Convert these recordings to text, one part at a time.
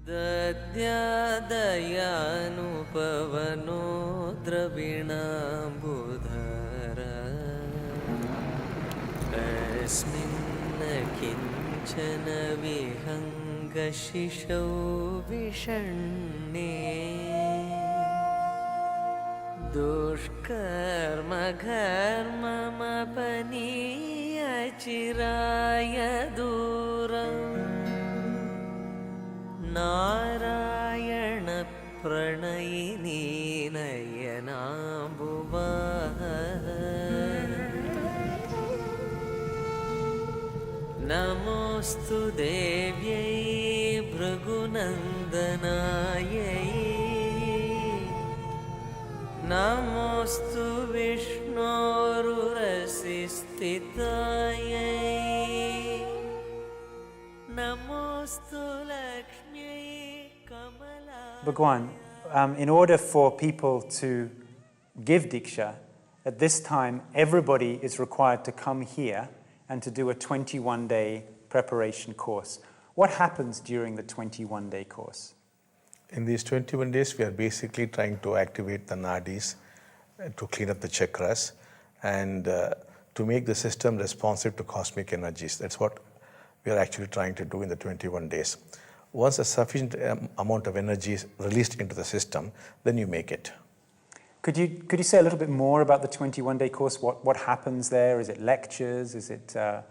दद्यादयानुपवनो द्रविणाम्बुधरा अस्मिन् किञ्चन विहङ्गशिशौ विषण्णे दुष्कर्मघर्ममपनीयचिराय दूरम् नारायणप्रणयिनी नयनाम्बुवाः नमोऽस्तु देव्यै भृगुनन्दनायै नमोऽस्तु विष्णोरुरसि स्थितायै नमोऽस्तु लक्ष्म्यै कमला. Bhagwan, in order for people to give Diksha, at this time everybody is required to come here and to do a 21-day preparation course. What happens during the 21-day course? In these 21 days, we are basically trying to activate the nadis, to clean up the chakras, and to make the system responsive to cosmic energies. That's what we are actually trying to do in the 21 days. Once a sufficient amount of energy is released into the system, then you make it. Could you say a little bit more about the 21-day course? What happens there? Is it lectures? Is it a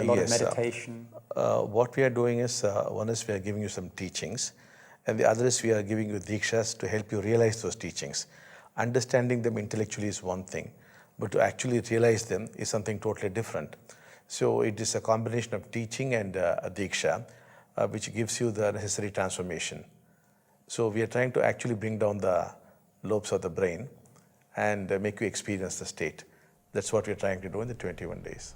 lot of meditation? What we are doing is, one is we are giving you some teachings, and the other is we are giving you dikshas to help you realize those teachings. Understanding them intellectually is one thing, but to actually realize them is something totally different. So it is a combination of teaching and a diksha, which gives you the necessary transformation. So we are trying to actually bring down the lobes of the brain and make you experience the state. That's what we're trying to do in the 21 days.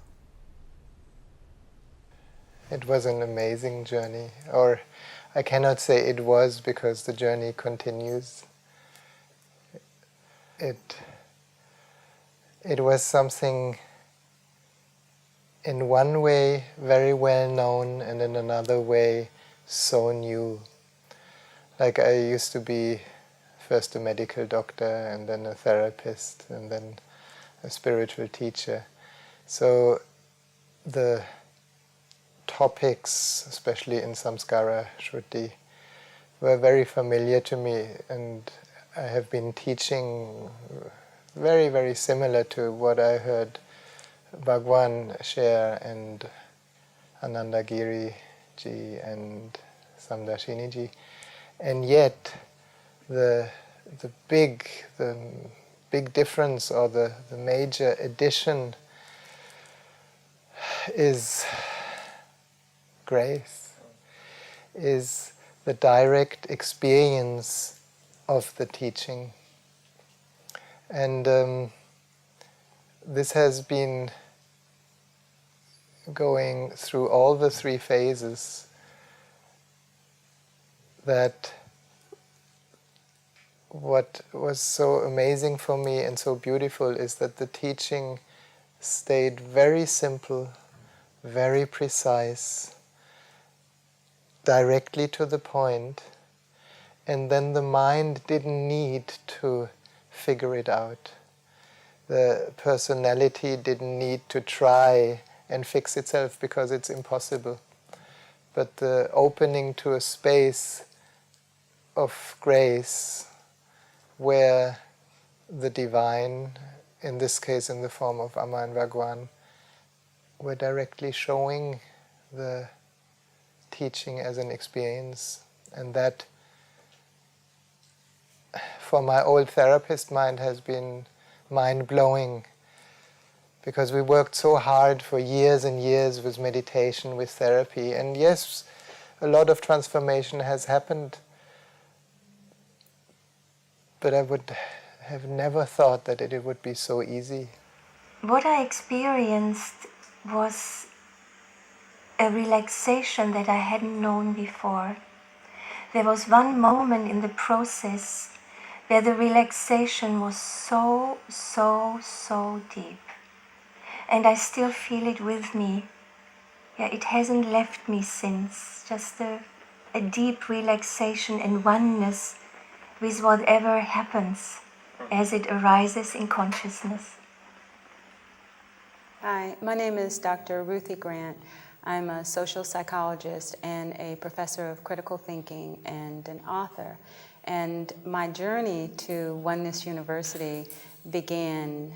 It was an amazing journey, or I cannot say it was because the journey continues. It was something in one way very well known and in another way so new. Like I used to be first a medical doctor and then a therapist and then a spiritual teacher. So the topics, especially in Samskara Shruti, were very familiar to me, and I have been teaching very, very similar to what I heard Bhagwan share and Anandagiri ji and Samdashini ji, and yet the big difference or the major addition is grace, is the direct experience of the teaching. And this has been going through all the three phases, that what was so amazing for me and so beautiful is that the teaching stayed very simple, very precise, directly to the point, and then the mind didn't need to figure it out. The personality didn't need to try and fix itself because it's impossible. But the opening to a space of grace where the divine, in this case in the form of Amma and Bhagavan, were directly showing the teaching as an experience. And that, for my old therapist mind, has been mind-blowing, because we worked so hard for years and years with meditation, with therapy, and yes, a lot of transformation has happened, but I would have never thought that it would be so easy. What I experienced was a relaxation that I hadn't known before. There was one moment in the process where the relaxation was so deep. And I still feel it with me. Yeah, it hasn't left me since. Just a a deep relaxation and oneness with whatever happens as it arises in consciousness. Hi, my name is Dr. Ruthie Grant. I'm a social psychologist and a professor of critical thinking and an author. And my journey to Oneness University began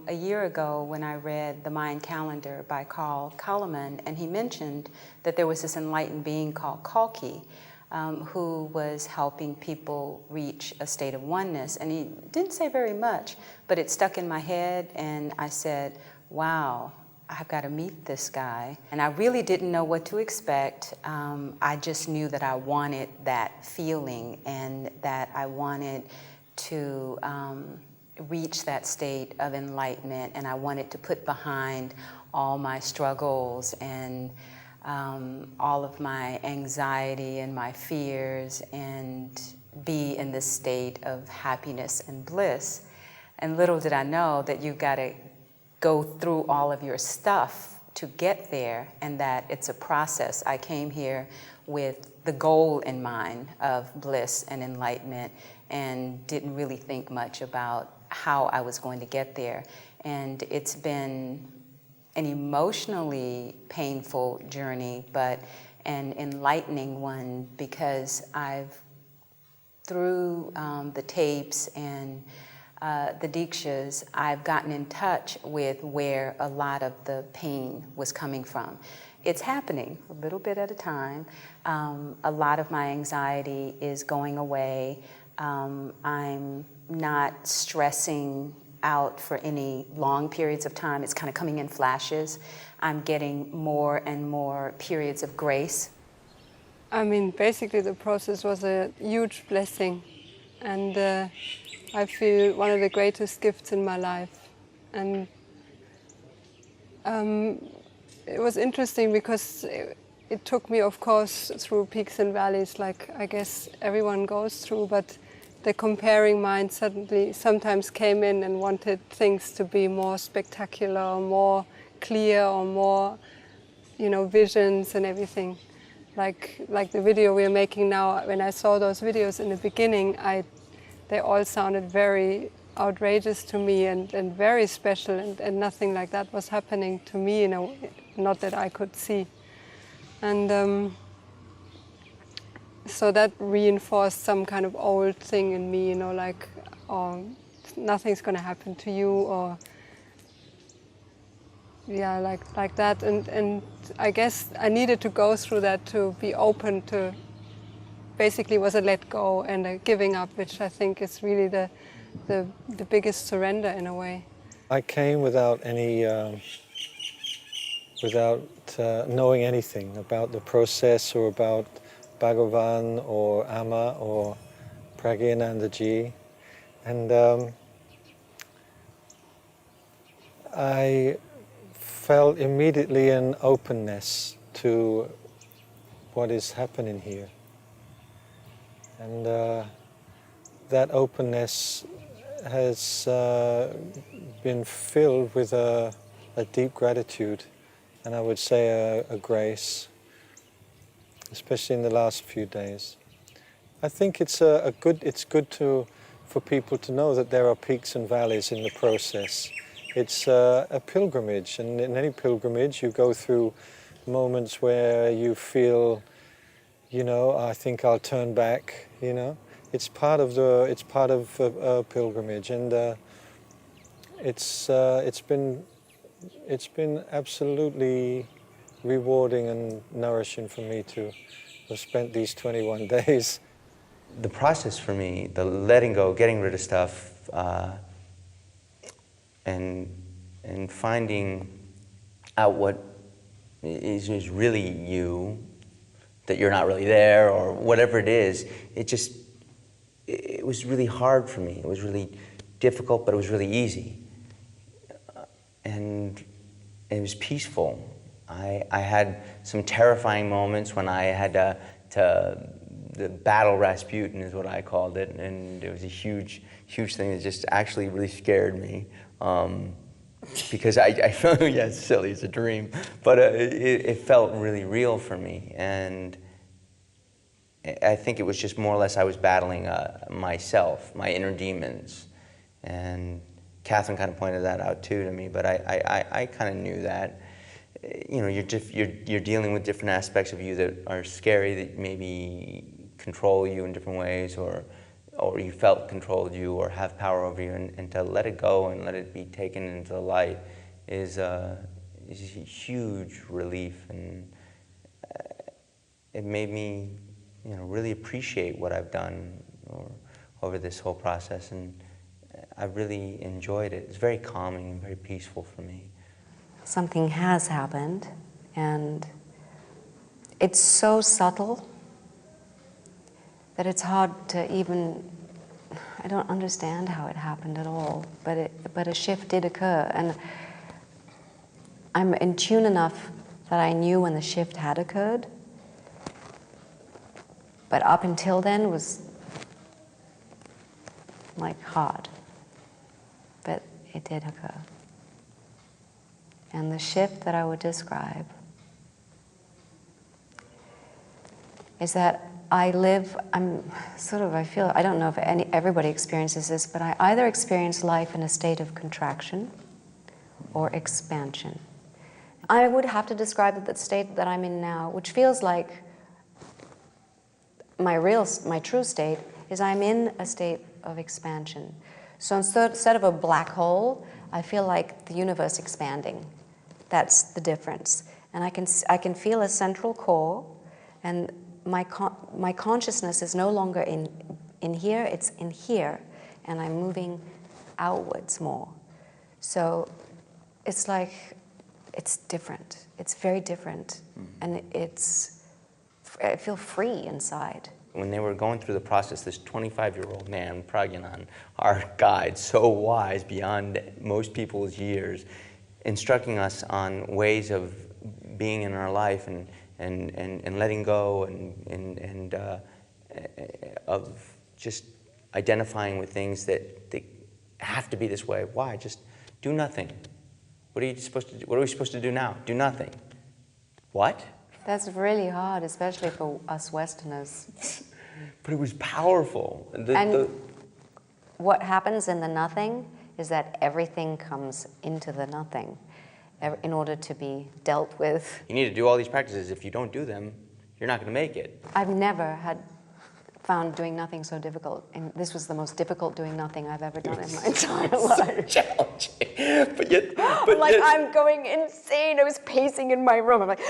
a year ago when I read The Mayan Calendar by Carl Kalaman, and he mentioned that there was this enlightened being called Kalki, who was helping people reach a state of oneness. And he didn't say very much, but it stuck in my head, and I said, wow, I've got to meet this guy. And I really didn't know what to expect. I just knew that I wanted that feeling and that I wanted to reach that state of enlightenment, and I wanted to put behind all my struggles and all of my anxiety and my fears and be in this state of happiness and bliss. And little did I know that you've got to go through all of your stuff to get there, and that it's a process. I came here with the goal in mind of bliss and enlightenment and didn't really think much about how I was going to get there. And it's been an emotionally painful journey, but an enlightening one, because I've, through the tapes and the Dikshas, I've gotten in touch with where a lot of the pain was coming from. It's happening a little bit at a time. A lot of my anxiety is going away. I'm not stressing out for any long periods of time. It's kind of coming in flashes. I'm getting more and more periods of grace. I mean, basically the process was a huge blessing, and I feel one of the greatest gifts in my life. And it was interesting because it took me, of course, through peaks and valleys, like I guess everyone goes through, but the comparing mind suddenly sometimes came in and wanted things to be more spectacular or more clear or more, visions and everything. Like the video we're making now, when I saw those videos in the beginning, they all sounded very outrageous to me and very special, and nothing like that was happening to me, not that I could see. And so that reinforced some kind of old thing in me, like, oh, nothing's going to happen to you, or yeah, like that. And I guess I needed to go through that to be open to, basically was a let go and a giving up, which I think is really the biggest surrender in a way. I came without any, knowing anything about the process or about Bhagavan or Amma or Pragyanandaji, and I felt immediately an openness to what is happening here. And that openness has been filled with a deep gratitude, and I would say a grace, especially in the last few days. I think it's good for people to know that there are peaks and valleys in the process. It's a pilgrimage, and in any pilgrimage you go through moments where you feel, I think I'll turn back. It's part of a pilgrimage, and it's been absolutely rewarding and nourishing for me to have spent these 21 days. The process for me, the letting go, getting rid of stuff, and finding out what is really you, that you're not really there, or whatever it is, it was really hard for me. It was really difficult, but it was really easy. And it was peaceful. I had some terrifying moments when I had to the battle Rasputin is what I called it, and it was a huge thing that just actually really scared me. Because I felt, yeah, it's silly, it's a dream, but it felt really real for me. And I think it was just more or less I was battling myself, my inner demons. And Catherine kind of pointed that out too to me, but I kind of knew that. You know, you're dealing with different aspects of you that are scary, that maybe control you in different ways, or you felt controlled you or have power over you, and to let it go and let it be taken into the light is a huge relief, and it made me, you know, really appreciate what I've done over this whole process, and I really enjoyed it. It's very calming and very peaceful for me. Something has happened, and it's so subtle that it's hard to even, I don't understand how it happened at all, but a shift did occur, and I'm in tune enough that I knew when the shift had occurred, but up until then was like hard, but it did occur. And the shift that I would describe is that I feel, I don't know if everybody experiences this, but I either experience life in a state of contraction or expansion. I would have to describe the state that I'm in now, which feels like my true state, is I'm in a state of expansion. So instead of a black hole, I feel like the universe expanding. That's the difference. And I can feel a central core, and my consciousness is no longer in here, it's in here, and I'm moving outwards more. So it's like, it's different. It's very different. And I feel free inside. When they were going through the process, this 25-year-old man, Pragyanan, our guide, so wise beyond most people's years, instructing us on ways of being in our life and letting go and of just identifying with things that they have to be this way. Why? Just do nothing. What are you supposed to do? What are we supposed to do now? Do nothing. What? That's really hard, especially for us Westerners. But it was powerful. What happens in the nothing is that everything comes into the nothing in order to be dealt with. You need to do all these practices. If you don't do them, you're not going to make it. I've never found doing nothing so difficult, and this was the most difficult doing nothing I've ever done in my entire life. So challenging, but yet, I'm going insane. I was pacing in my room. I'm like,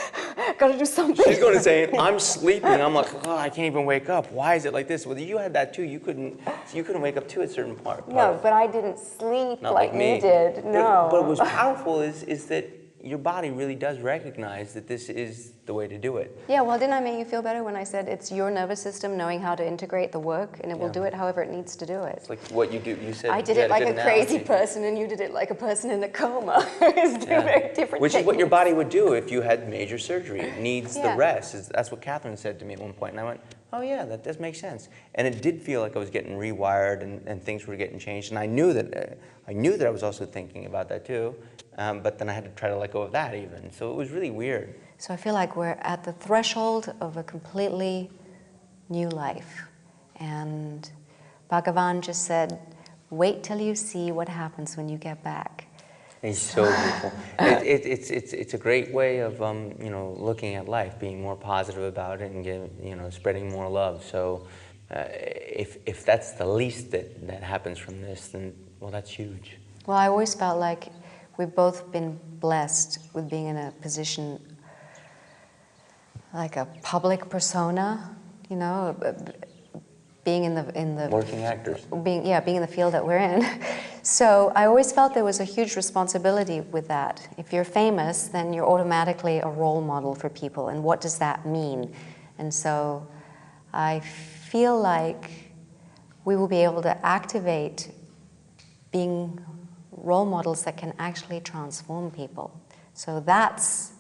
gotta do something. She's going insane. I'm sleeping. I'm like, oh, I can't even wake up. Why is it like this? Well, you had that too. You couldn't wake up too at certain part. No, but I didn't sleep Not like me. you did. No. But what was powerful is that your body really does recognize that this is the way to do it. Yeah, well, didn't I make you feel better when I said it's your nervous system knowing how to integrate the work, and it will do it however it needs to do it. It's like what you do. You said I did it like a crazy person, and you did it like a person in a coma. It's two very different Which things. is what your body would do if you had major surgery. It needs the rest. That's what Catherine said to me at one point, and I went, oh yeah, that does make sense. And it did feel like I was getting rewired and things were getting changed, and I knew that I was also thinking about that too. But then I had to try to let go of that even. So it was really weird. So I feel like we're at the threshold of a completely new life. And Bhagavan just said, wait till you see what happens when you get back. It's so beautiful. It's a great way of looking at life, being more positive about it, and spreading more love. So if that's the least that happens from this, then well, that's huge. Well, I always felt like we've both been blessed with being in a position like a public persona, being in the working actors, being in the field that we're in. So I always felt there was a huge responsibility with that. If you're famous, then you're automatically a role model for people, and what does that mean? And so I feel like we will be able to activate being role models that can actually transform people. So that's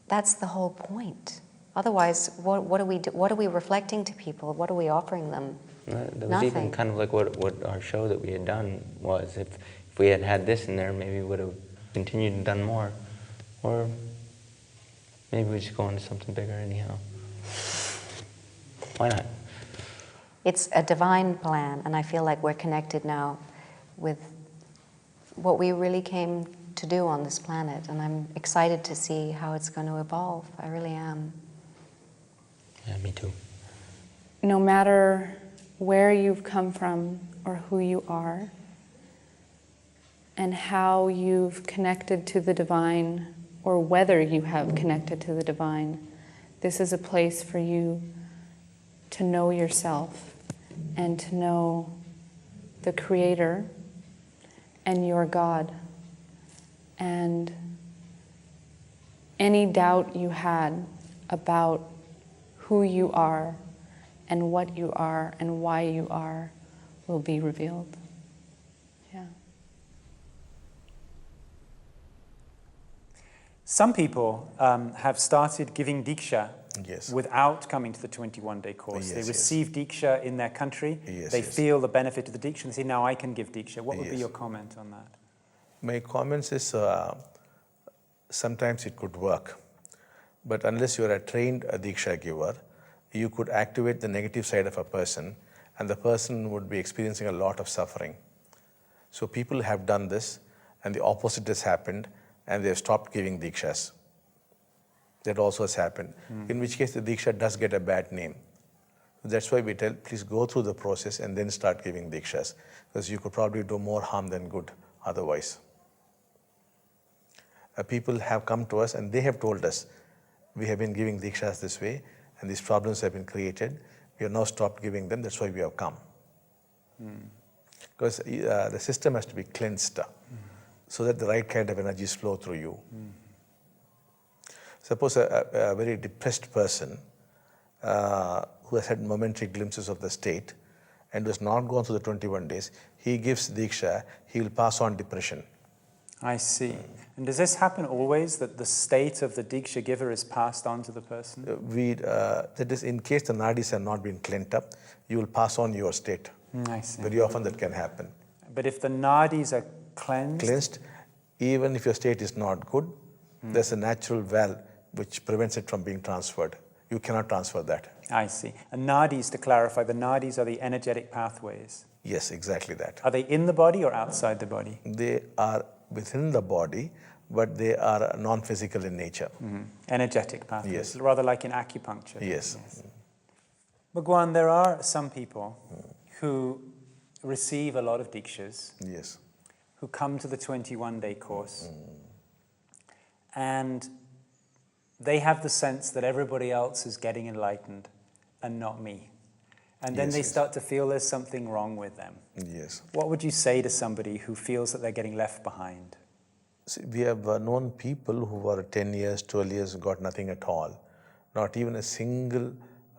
the whole point. Otherwise, what are we reflecting to people? What are we offering them? That was Nothing. even kind of like what our show that we had done was. If we had had this in there, maybe we would have continued and done more. Or maybe we just go on to something bigger anyhow. Why not? It's a divine plan, and I feel like we're connected now with what we really came to do on this planet, and I'm excited to see how it's going to evolve. I really am. Yeah, me too. No matter where you've come from or who you are, and how you've connected to the divine, or whether you have connected to the divine, this is a place for you to know yourself and to know the Creator and your God. And any doubt you had about who you are and what you are and why you are will be revealed. Yeah. Some people have started giving Diksha Yes. without coming to the 21-day course. Yes, They yes. receive Diksha in their country. Yes, they yes. feel the benefit of the Diksha and they say, now I can give Diksha. What would be Yes. your comment on that? My comments is sometimes it could work, but unless you are a trained Diksha giver, you could activate the negative side of a person, and the person would be experiencing a lot of suffering. So people have done this, and the opposite has happened, and they have stopped giving Dikshas. That also has happened, in which case the Diksha does get a bad name. That's why we tell, please go through the process and then start giving Dikshas, because you could probably do more harm than good otherwise. People have come to us and they have told us, we have been giving Dikshas this way, and these problems have been created. We have now stopped giving them, that's why we have come. Because the system has to be cleansed so that the right kind of energies flow through you. Suppose a very depressed person who has had momentary glimpses of the state and has not gone through the 21 days, he gives Diksha, he will pass on depression. I see. And does this happen always, that the state of the Diksha giver is passed on to the person? That is, in case the nadis have not been cleaned up, you will pass on your state. I see. Very often that can happen. But if the nadis are cleansed? Even if your state is not good, there's a natural valve which prevents it from being transferred. You cannot transfer that. I see. And nadis, to clarify, the nadis are the energetic pathways. Yes, exactly that. Are they in the body or outside the body? They are within the body, but they are non-physical in nature. Energetic pathways, Yes. rather like in acupuncture. Yes. Bhagwan, there are some people who receive a lot of Dikshas, Yes. who come to the 21-day course, and they have the sense that everybody else is getting enlightened and not me. And then Yes, they yes. start to feel there's something wrong with them. Yes. What would you say to somebody who feels that they're getting left behind? See, we have known people who were 10 years, 12 years, got nothing at all. Not even a single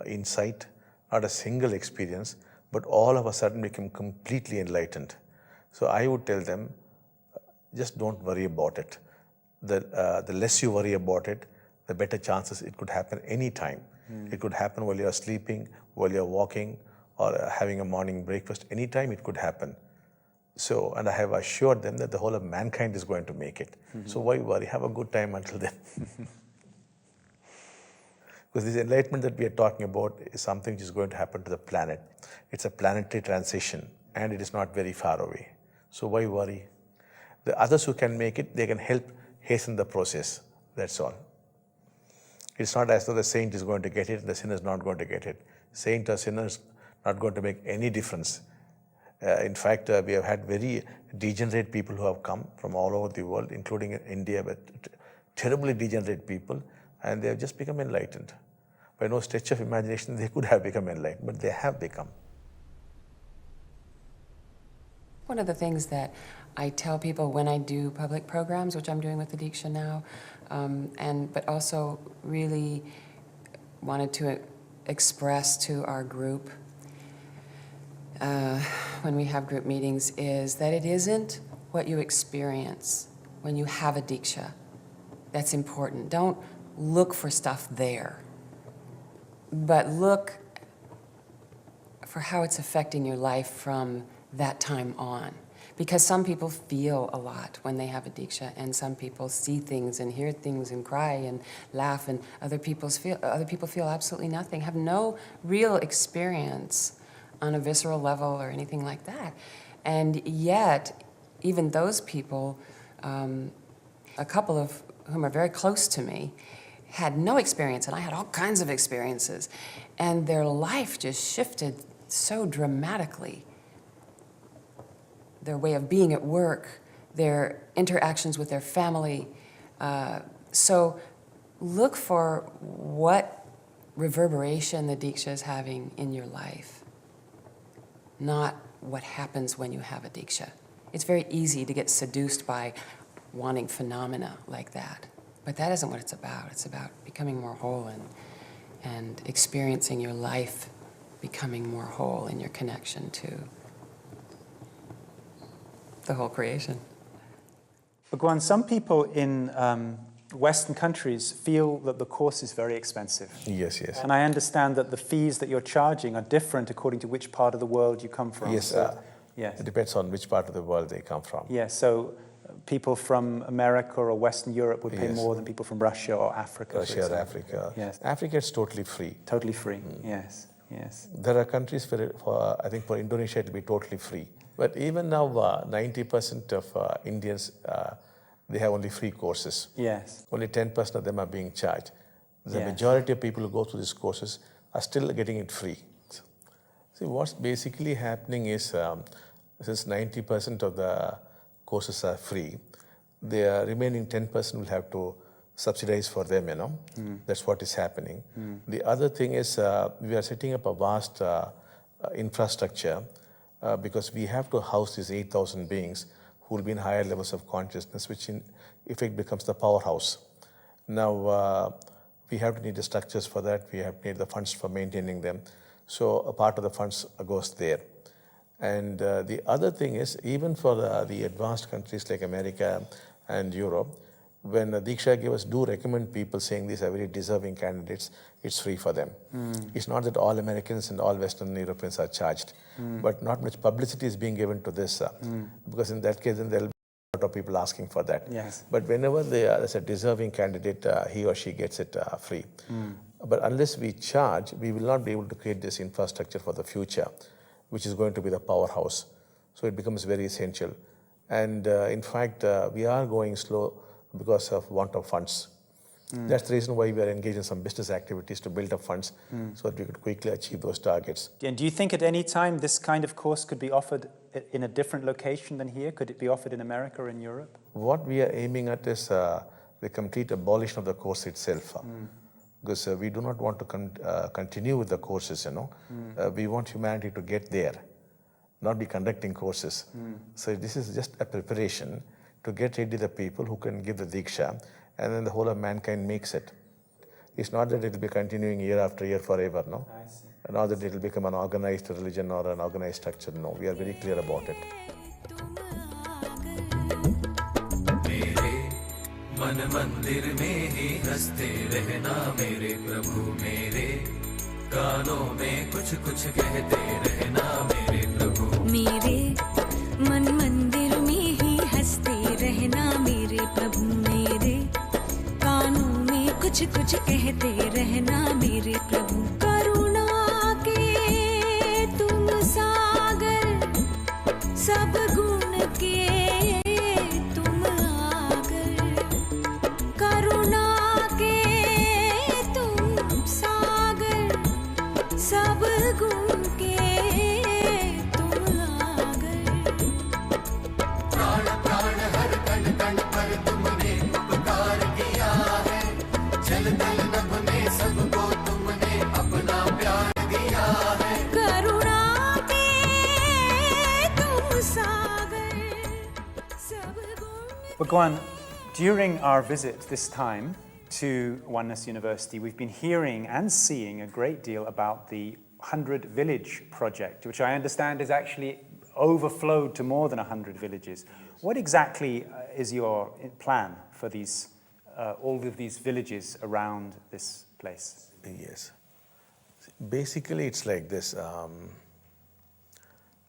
insight, not a single experience, but all of a sudden become completely enlightened. So I would tell them, just don't worry about it. The less you worry about it, the better chances it could happen any time. It could happen while you're sleeping, while you're walking, or having a morning breakfast. Anytime it could happen. So, and I have assured them that the whole of mankind is going to make it. So why worry? Have a good time until then. Because this enlightenment that we are talking about is something which is going to happen to the planet. It's a planetary transition, and it is not very far away. So why worry? The others who can make it, they can help hasten the process. That's all. It's not as though the saint is going to get it and the sinner is not going to get it. Saint or sinner is not going to make any difference. In fact, we have had very degenerate people who have come from all over the world, including in India, but terribly degenerate people, and they have just become enlightened. By no stretch of imagination, they could have become enlightened, but they have become. One of the things that I tell people when I do public programs, which I'm doing with the Diksha now, but also really wanted to express to our group when we have group meetings, is that it isn't what you experience when you have a Diksha that's important. Don't look for stuff there, but look for how it's affecting your life from that time on. Because some people feel a lot when they have a Diksha, and some people see things and hear things and cry and laugh, and other people feel absolutely nothing, have no real experience on a visceral level or anything like that. And yet, even those people, a couple of whom are very close to me, had no experience, and I had all kinds of experiences, and their life just shifted so dramatically. Their way of being at work, their interactions with their family. So look for what reverberation the Diksha is having in your life, not what happens when you have a Diksha. It's very easy to get seduced by wanting phenomena like that. But that isn't what it's about. It's about becoming more whole and experiencing your life becoming more whole in your connection to the whole creation. Bhagavan, some people in Western countries feel that the course is very expensive. Yes, yes. And I understand that the fees that you're charging are different according to which part of the world you come from. Yes, yes. It depends on which part of the world they come from. Yes, so people from America or Western Europe would pay Yes. more than people from Russia or Africa. Russia or Africa. Yes. Africa is totally free. Totally free, yes, yes. There are countries I think for Indonesia it will be totally free. But even now, 90% of Indians, they have only free courses. Yes. Only 10% of them are being charged. The Yes. majority of people who go through these courses are still getting it free. See, what's basically happening is, since 90% of the courses are free, the remaining 10% will have to subsidize for them, you know. That's what is happening. The other thing is, we are setting up a vast infrastructure because we have to house these 8,000 beings who will be in higher levels of consciousness, which in effect becomes the powerhouse. Now, we have to need the structures for that. We have to need the funds for maintaining them. So a part of the funds goes there. And the other thing is, even for the advanced countries like America and Europe, when the Diksha givers do recommend people saying these are very deserving candidates, it's free for them. It's not that all Americans and all Western Europeans are charged, but not much publicity is being given to this, because in that case, then there will be a lot of people asking for that. Yes. But whenever there's a deserving candidate, he or she gets it free. But unless we charge, we will not be able to create this infrastructure for the future, which is going to be the powerhouse. So it becomes very essential. And in fact, we are going slow because of want of funds. That's the reason why we are engaged in some business activities to build up funds so that we could quickly achieve those targets. And do you think at any time this kind of course could be offered in a different location than here? Could it be offered in America or in Europe? What we are aiming at is the complete abolition of the course itself. Because we do not want to continue with the courses, you know. We want humanity to get there, not be conducting courses. So this is just a preparation to get ready the people who can give the Diksha, and then the whole of mankind makes it. It's not that it will be continuing year after year forever, no? I see. Not that it will become an organized religion or an organized structure, no. We are very clear about it. मन मंदिर में ही हंसते रहना मेरे प्रभु मेरे कानों में कुछ कुछ कहते रहना मेरे प्रभु मेरे मन मंदिर में ही हंसते रहना मेरे प्रभु मेरे कानों में कुछ कुछ कहते रहना मेरे प्रभु करुणा के तुम सागर सब गुण के Bhagavan, during our visit this time to Oneness University, we've been hearing and seeing a great deal about the 100 Village project, which I understand is actually overflowed to more than 100 villages. What exactly is your plan for these, all of these villages around this place? Yes. Basically, it's like this.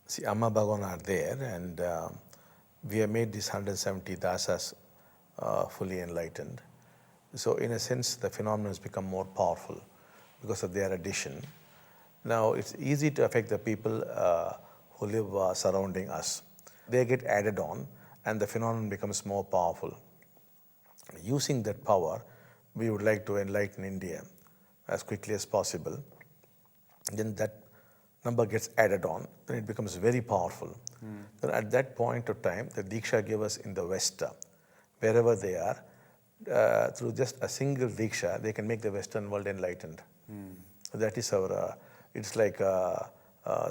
See, Amma Bhagavan are there, and we have made these 170 dasas fully enlightened. So in a sense, the phenomenon has become more powerful because of their addition. Now, it's easy to affect the people who live surrounding us. They get added on, and the phenomenon becomes more powerful. Using that power, we would like to enlighten India as quickly as possible. Then that number gets added on, then it becomes very powerful. Then at that point of time, the Diksha givers in the West, wherever they are, through just a single Diksha, they can make the Western world enlightened. So that is our, it's like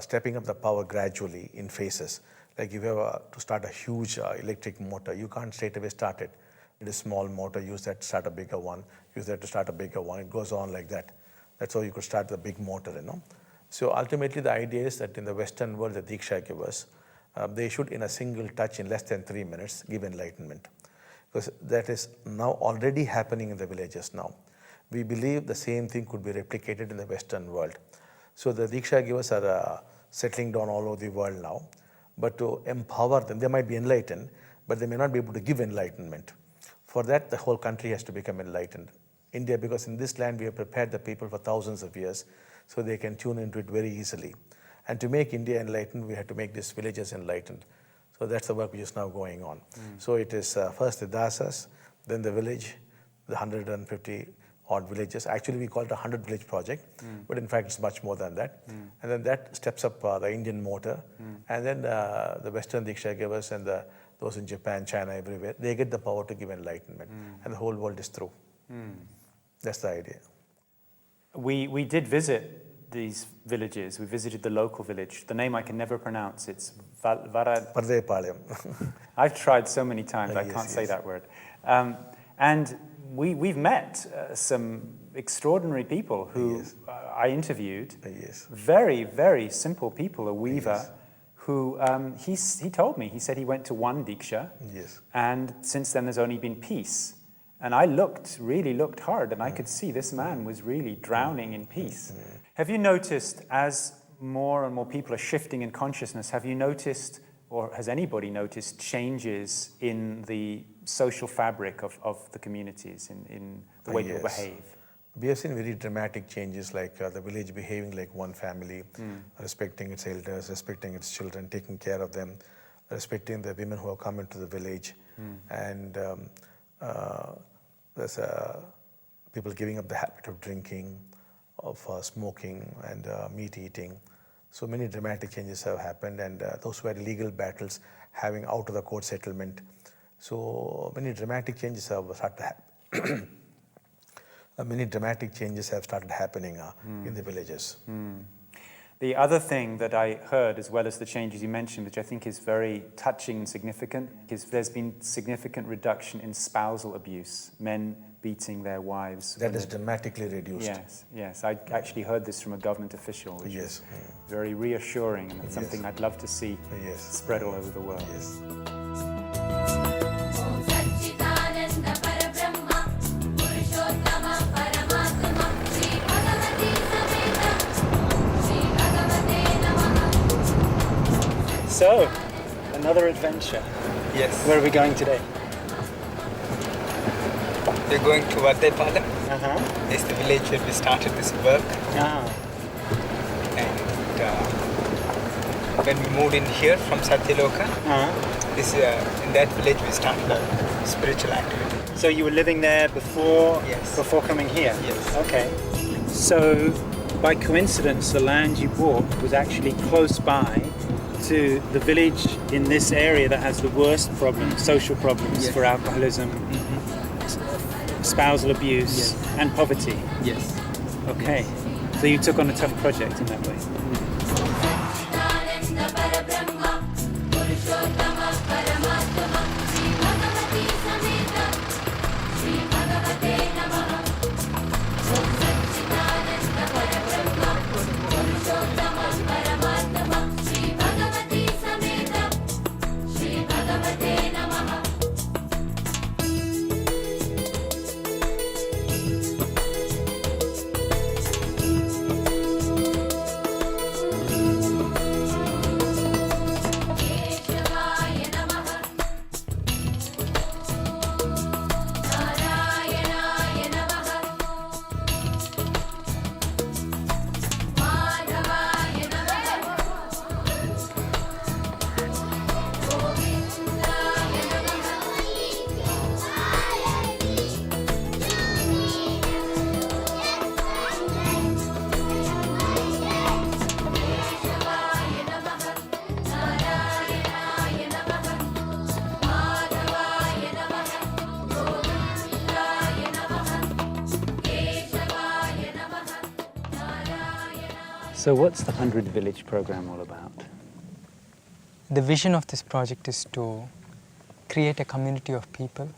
stepping up the power gradually in phases. Like if you have to start a huge electric motor, you can't straight away start it. It is a small motor, use that to start a bigger one, use that to start a bigger one. It goes on like that. That's how you could start the big motor, you know. So ultimately the idea is that in the Western world, the Diksha givers, they should in a single touch in less than 3 minutes give enlightenment. Because that is now already happening in the villages now. We believe the same thing could be replicated in the Western world. So the Diksha givers are settling down all over the world now. But to empower them, they might be enlightened, but they may not be able to give enlightenment. For that, the whole country has to become enlightened. India, because in this land we have prepared the people for thousands of years, so they can tune into it very easily. And to make India enlightened, we have to make these villages enlightened. So that's the work which is now going on. So it is first the dasas, then the village, the 150 odd villages. Actually, we call it a 100 village project, but in fact, it's much more than that. And then that steps up the Indian motor, and then the Western Diksha givers and those in Japan, China, everywhere, they get the power to give enlightenment, and the whole world is through. That's the idea. We did visit these villages. We visited the local village. The name I can never pronounce. It's Pardepalayam. I've tried so many times, I can't say that word. And we've met some extraordinary people who I interviewed. Very, very simple people. A weaver who, he told me, he said he went to one Diksha, and since then there's only been peace. And I really looked hard, and I could see this man was really drowning in peace. Have you noticed, as more and more people are shifting in consciousness, have you noticed, or has anybody noticed, changes in the social fabric of the communities, in the way people behave? We have seen very dramatic changes, like the village behaving like one family, respecting its elders, respecting its children, taking care of them, respecting the women who have come into the village, and there's people giving up the habit of drinking, of smoking, and meat eating. So many dramatic changes have happened, and those who had legal battles having out of the court settlement. So many dramatic changes have started many dramatic changes have started happening in the villages. The other thing that I heard, as well as the changes you mentioned, which I think is very touching and significant, is there's been significant reduction in spousal abuse, men beating their wives. That is dramatically reduced. Yes. I actually heard this from a government official, which is very reassuring, and it's something I'd love to see spread all over the world. So, another adventure. Yes. Where are we going today? We're going to Vardepalam. It's the village where we started this work. And when we moved in here from Satyaloka, in that village we started a spiritual activity. So you were living there before coming here? Yes. Okay. So, by coincidence, the land you bought was actually close by to the village in this area that has the worst problems, social problems for alcoholism, spousal abuse, and poverty. Yes. Okay. So you took on a tough project in that way. So what's the 100 Village program all about? The vision of this project is to create a community of people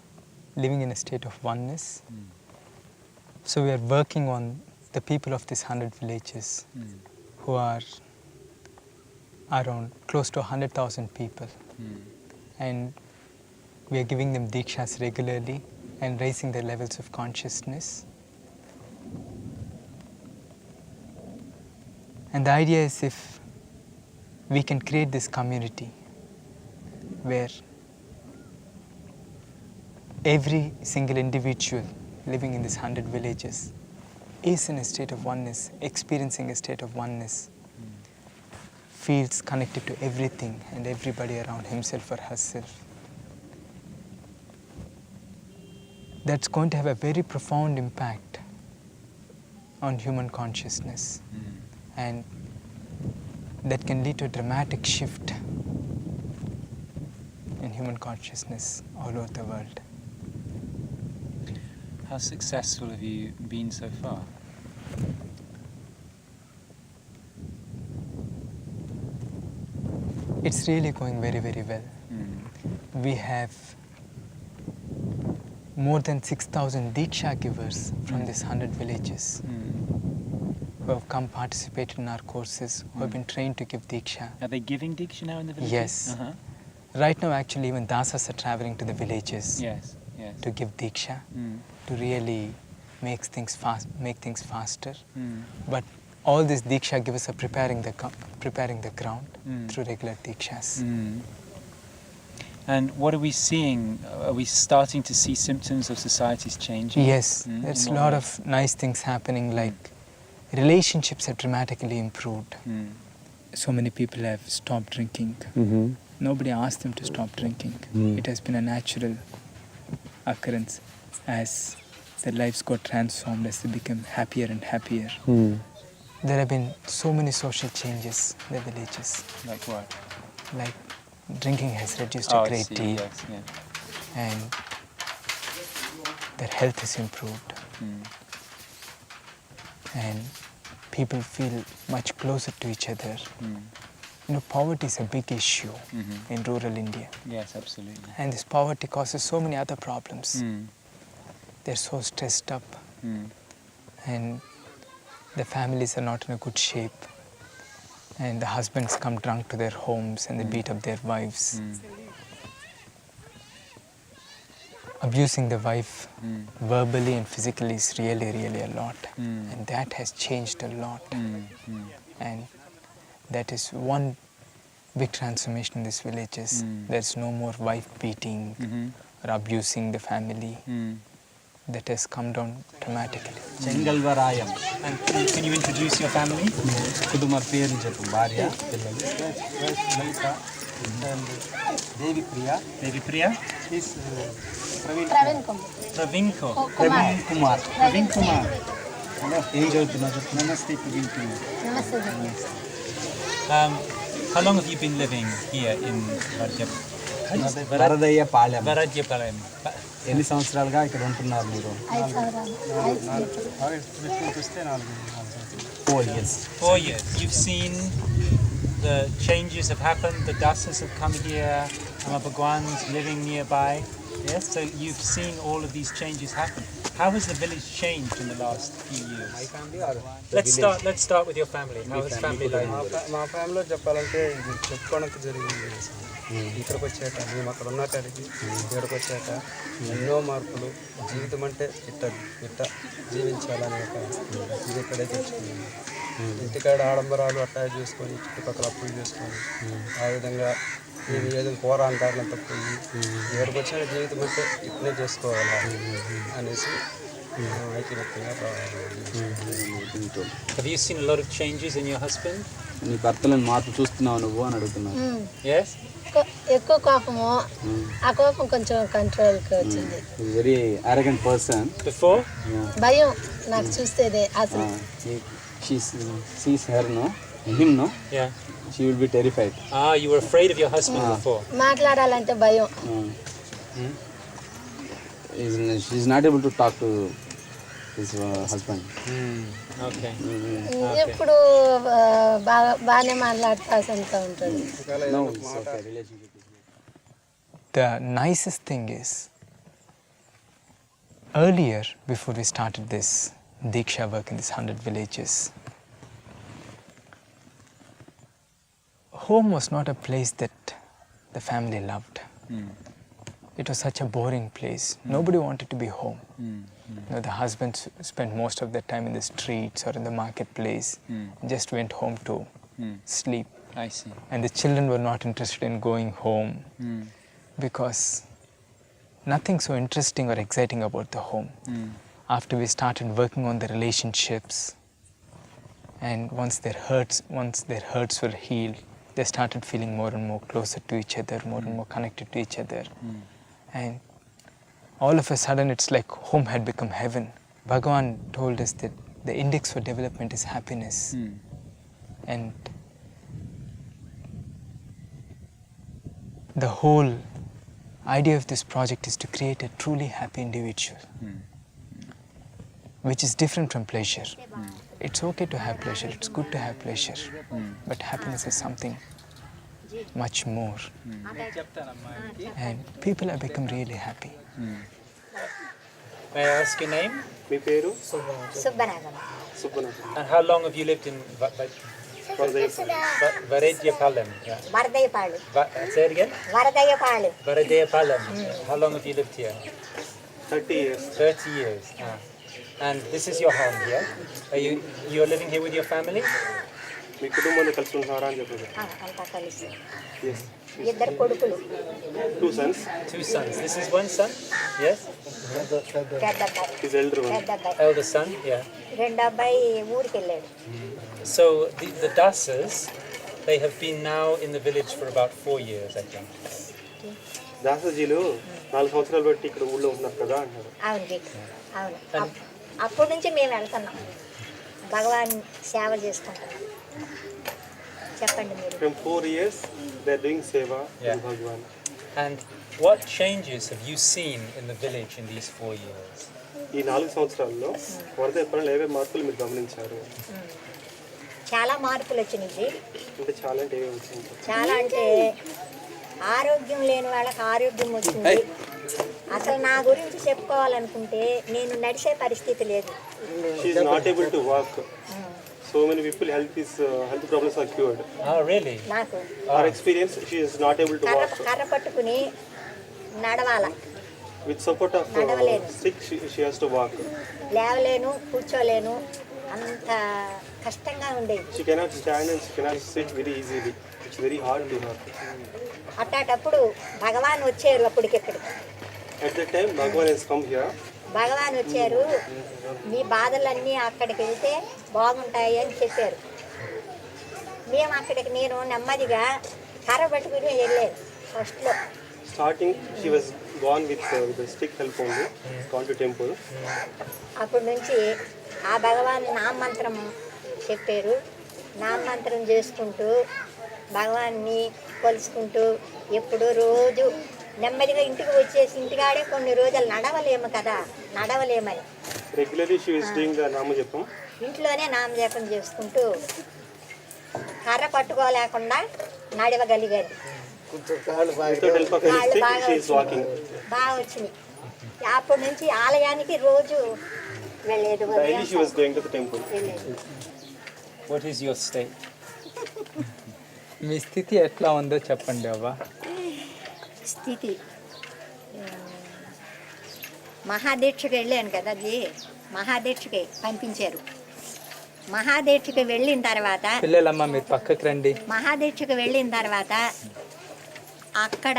living in a state of oneness. So we are working on the people of these 100 villages who are around close to 100,000 people. And we are giving them dikshas regularly and raising their levels of consciousness. And the idea is if we can create this community where every single individual living in these 100 villages is in a state of oneness, experiencing a state of oneness, feels connected to everything and everybody around himself or herself. That's going to have a very profound impact on human consciousness. And that can lead to a dramatic shift in human consciousness all over the world. How successful have you been so far? It's really going very, very well. We have more than 6,000 Diksha givers from these 100 villages who have come participate in our courses, who have been trained to give Diksha. Are they giving Diksha now in the villages? Yes. Right now, actually, even Dasas are traveling to the villages to give Diksha, to really make things faster. But all these Diksha givers are preparing the ground through regular Dikshas. And what are we seeing? Are we starting to see symptoms of society's changing? Yes, there's a lot of nice things happening, like relationships have dramatically improved. So many people have stopped drinking. Nobody asked them to stop drinking. It has been a natural occurrence as their lives got transformed, as they become happier and happier. There have been so many social changes in the villages. Like what? Like drinking has reduced a great deal. And their health has improved. And people feel much closer to each other. You know, poverty is a big issue in rural India. Yes, absolutely. And this poverty causes so many other problems. They're so stressed up. And the families are not in a good shape. And the husbands come drunk to their homes and they beat up their wives. Abusing the wife verbally and physically is really, really a lot. And that has changed a lot. And that is one big transformation in these villages. There's no more wife beating or abusing the family. That has come down dramatically. Chengalvarayam. And can you introduce your family? Kudumar Peru Jepu Bharya, Lalita, and Devi Priya. Devi Priya? Is Praveen Kumar. Praveen Kumar. Angel Namaste, Praveen Kumar. How long have you been living here in Varadayapalem? Varadayapalem. ఎన్ని సంవత్సరాలుగా ఇక్కడ ఉంటున్నారు మీరు? 4 years. 4 years. You've seen the changes have happened, the dasas have come here, Amma Bhagavan's living nearby. Yes, so you've seen all of these changes happen. How has the village changed in the last few years? My family or let's start with your family. How is family life? మా ఫ్యామిలీలో చెప్పాలంటే ఇది చెప్పుకోవడానికి జరిగింది. ఇక్కడికి వచ్చాక మేము అక్కడ ఉన్న కాడికి ఇక్కడికి వచ్చాక ఎన్నో మార్పులు. జీవితం అంటే ఇట్ట జీవించాలని ఒక ఇది ఇక్కడే తెచ్చుకున్నాము. ఇంటికాడ ఆడంబరాలు అట్టా చేసుకొని చుట్టుపక్కల అప్పులు చేసుకొని ఆ విధంగా మేము ఏదో పోరాంటారులంతా పోయి ఇక్కడికి వచ్చిన జీవితం అంటే ఇట్లనే చేసుకోవాలా అనేసి ఐక్యమత్యంగా Have you seen a lot of changes in your husband? నీ భర్తలను మార్పు చూస్తున్నావు నువ్వు అని అడుగుతున్నావు. Yes? ఎక్కువ కోపము ఆ కోపం కొంచెం కంట్రోల్కి వచ్చింది. Very arrogant person. Before? భయం నాకు చూస్తేనే అసలు. She sees her, no? Him, no? Yeah. She will be terrified. You were afraid of your husband before? మాట్లాడాలంటే భయం. She's not able to talk to his husband. Okay. ఎప్పుడు బాగానే మాట్లాడుతూ ఉంటాడు. The nicest thing is, earlier, before we started this Diksha work in these 100 villages, home was not a place that the family loved. It was such a boring place. Nobody wanted to be home. You know, the husbands spent most of their time in the streets or in the marketplace, just went home to sleep. I see. And the children were not interested in going home because nothing so interesting or exciting about the home. After we started working on the relationships, and once their hurts were healed, they started feeling more and more closer to each other, more and more connected to each other. And all of a sudden, it's like home had become heaven. Bhagavan told us that the index for development is happiness. And the whole idea of this project is to create a truly happy individual, which is different from pleasure. It's okay to have pleasure, it's good to have pleasure, but happiness is something much more. And people have become really happy. May I ask your name? మీ పేరు? సుబ్బనగరం. And how long have you lived in Varadayapalem? Varadaiahpalem. Say it again? Varadaiahpalem. Varadayapalem. How long have you lived here? 30 years. 30 years. And this is your home here? You're living here with your family? మీ కుటుంబంలో కలిసి ఉంటున్నారా అని చెప్పారు. అంతా కలిసి. Yes. ఇద్దరు కొడుకులు. 2 sons. 2 sons. This is one son? Yes? పెద్ద అబ్బాయి. His elder one. పెద్ద అబ్బాయి. Elder son? Yeah. రెండో అబ్బాయి ఊరికి వెళ్ళాడు. So the Dasas, they have been now in the village for about 4 years, I think. దాసజీలు 4 సంవత్సరాలు బట్టి ఇక్కడ ఊళ్ళో ఉన్నారు కదా అంటారు. అవును. అప్పటి నుంచి మేము వెళ్తున్నాం, భగవాన్ సేవ చేసుకుంటున్నాం. చెప్పండి మీరు. From 4 years they are doing seva in Bhagavan. And what changes have you seen in the village in these 4 years? ఈ 4 సంవత్సరాల్లో వరదయ్యపాలెంలో ఏవే మార్పులు మీరు గమనించారు? చాలా మార్పులు వచ్చినాయి. అంటే చాలా అంటే ఏమేమి వచ్చింది? చాలా అంటే ఆరోగ్యం లేని వాళ్ళకి ఆరోగ్యం వచ్చింది. అసలు నా గురించి చెప్పుకోవాలనుకుంటే నేను నడిచే పరిస్థితి లేదు. She is not able to walk. So many people health problems are cured. Oh really? నాకు Our experience, she is not able to walk. కర్ర పట్టుకుని నడవాల. With support of stick she has to walk. లేవలేను, కూర్చోలేను, అంత కష్టంగా ఉండేది. She cannot stand and she cannot sit very easily. It's very hard to her. అట్టాటప్పుడు భగవాన్ వచ్చారు అప్పటికిక్కడికి. At that time Bhagavan has come here. భగవాన్ వచ్చారు, మీ బాధలన్నీ అక్కడికి వెళ్తే బాగుంటాయి అని చెప్పారు. మేము అక్కడికి నేను నెమ్మదిగా కర్ర పట్టుకుని వెళ్ళాను ఫస్ట్లో. Starting she was gone with the stick help only, gone to temple. అప్పటి నుంచి ఆ భగవాన్ నామమంత్రం చెప్పారు. నామమంత్రం చేసుకుంటూ భగవాన్ని కొలుసుకుంటూ ఎప్పుడూ రోజు నెమ్మదిగా ఇంటికి వచ్చేసి ఇంటికాడే కొన్ని రోజులు నడవలేము కదా, నడవలేమని Regularly she was doing the నామజపం. ఇంట్లోనే నామజపం చేసుకుంటూ కర్ర పట్టుకోలేకుండా నడవగలిగేది. బాగా వచ్చినాయి. అప్పటి నుంచి ఆలయానికి రోజు వెళ్ళేది. She was going to the temple. What is your state? మీ స్థితి ఎట్లా ఉందో చెప్పండి అవ్వ. స్థితి మహాదీక్షకు వెళ్ళాను కదా, అది మహాదీక్షకి పంపించారు. మహాదీక్షకి వెళ్ళిన తర్వాత పిల్లలమ్మ మీరు పక్కకి రండి. మహాదీక్షకు వెళ్ళిన తర్వాత అక్కడ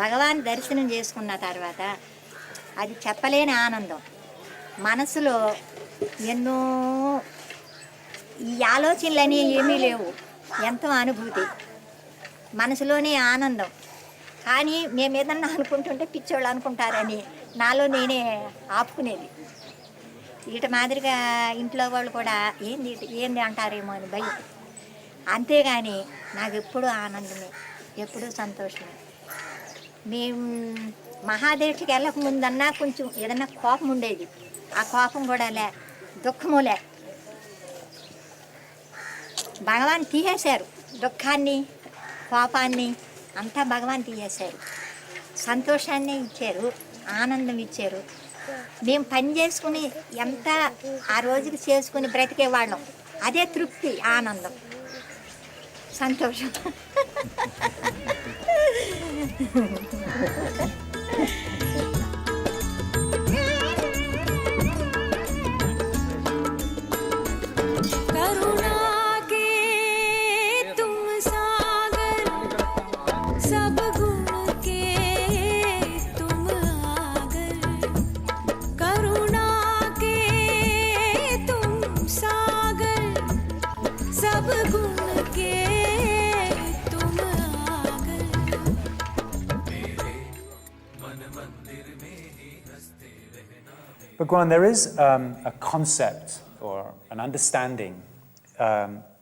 భగవాన్ దర్శనం చేసుకున్న తర్వాత అది చెప్పలేని ఆనందం. మనసులో ఎన్నో ఈ ఆలోచనలని ఏమీ లేవు, ఎంతో అనుభూతి, మనసులోనే ఆనందం. కానీ మేము ఏదన్నా అనుకుంటుంటే పిచ్చోళ్ళు అనుకుంటారని నాలో నేనే ఆపుకునేది. వీటి మాదిరిగా ఇంట్లో వాళ్ళు కూడా ఏంది అంటారేమో అని భయం. అంతేగాని నాకు ఎప్పుడూ ఆనందమే, ఎప్పుడూ సంతోషమే. మేము మహాదీక్షకి వెళ్ళక ముందన్నా కొంచెం ఏదన్నా కోపం ఉండేది. ఆ కోపం కూడా లే, దుఃఖము లే. భగవాన్ తీసేశారు దుఃఖాన్ని, కోపాన్ని అంతా భగవాన్ తీసేశారు. సంతోషాన్ని ఇచ్చారు, ఆనందం ఇచ్చారు. మేము పని చేసుకుని ఎంత ఆ రోజుకి చేసుకుని బ్రతికేవాళ్ళం, అదే తృప్తి, ఆనందం, సంతోషం. Bhagwan, there is a concept or an understanding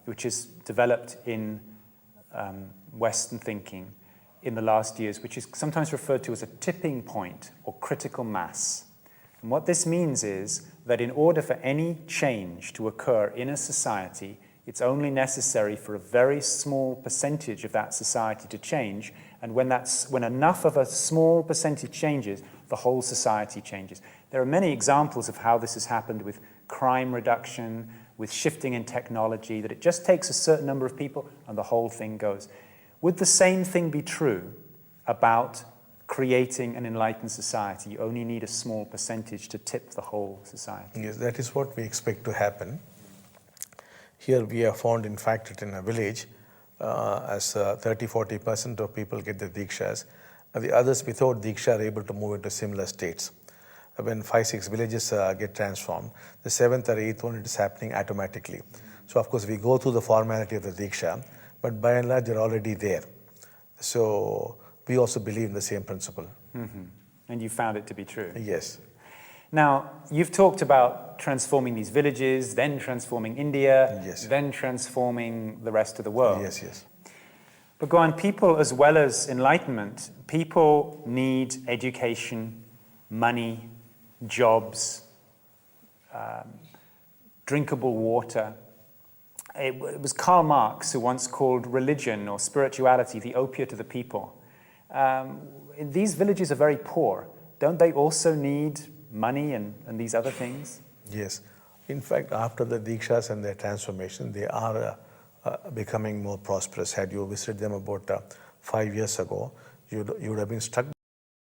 which is developed in Western thinking in the last years, which is sometimes referred to as a tipping point or critical mass. And what this means is that in order for any change to occur in a society, it's only necessary for a very small percentage of that society to change, and when enough of a small percentage changes, the whole society changes. There are many examples of how this has happened with crime reduction, with shifting in technology, that it just takes a certain number of people and the whole thing goes. Would the same thing be true about creating an enlightened society? You only need a small percentage to tip the whole society. Yes, that is what we expect to happen. Here we have found, in fact, that in a village, as 30-40% of people get the Dikshas, and the others without Diksha are able to move into similar states. When 5-6 villages get transformed, the 7th or 8th one, it is happening automatically. So of course we go through the formality of the Diksha, but by and large they're already there. So we also believe in the same principle. Mm-hmm. And you found it to be true? Yes. Now, you've talked about transforming these villages, then transforming India, yes, then transforming the rest of the world. Yes, yes. But go on, people as well as enlightenment, people need education, money, jobs, drinkable water. It was Karl Marx who once called religion or spirituality the opiate of the people. These villages are very poor. Don't they also need money and these other things? Yes. In fact, after the Dikshas and their transformation, they are becoming more prosperous. Had you visited them about 5 years ago, you would have been struck by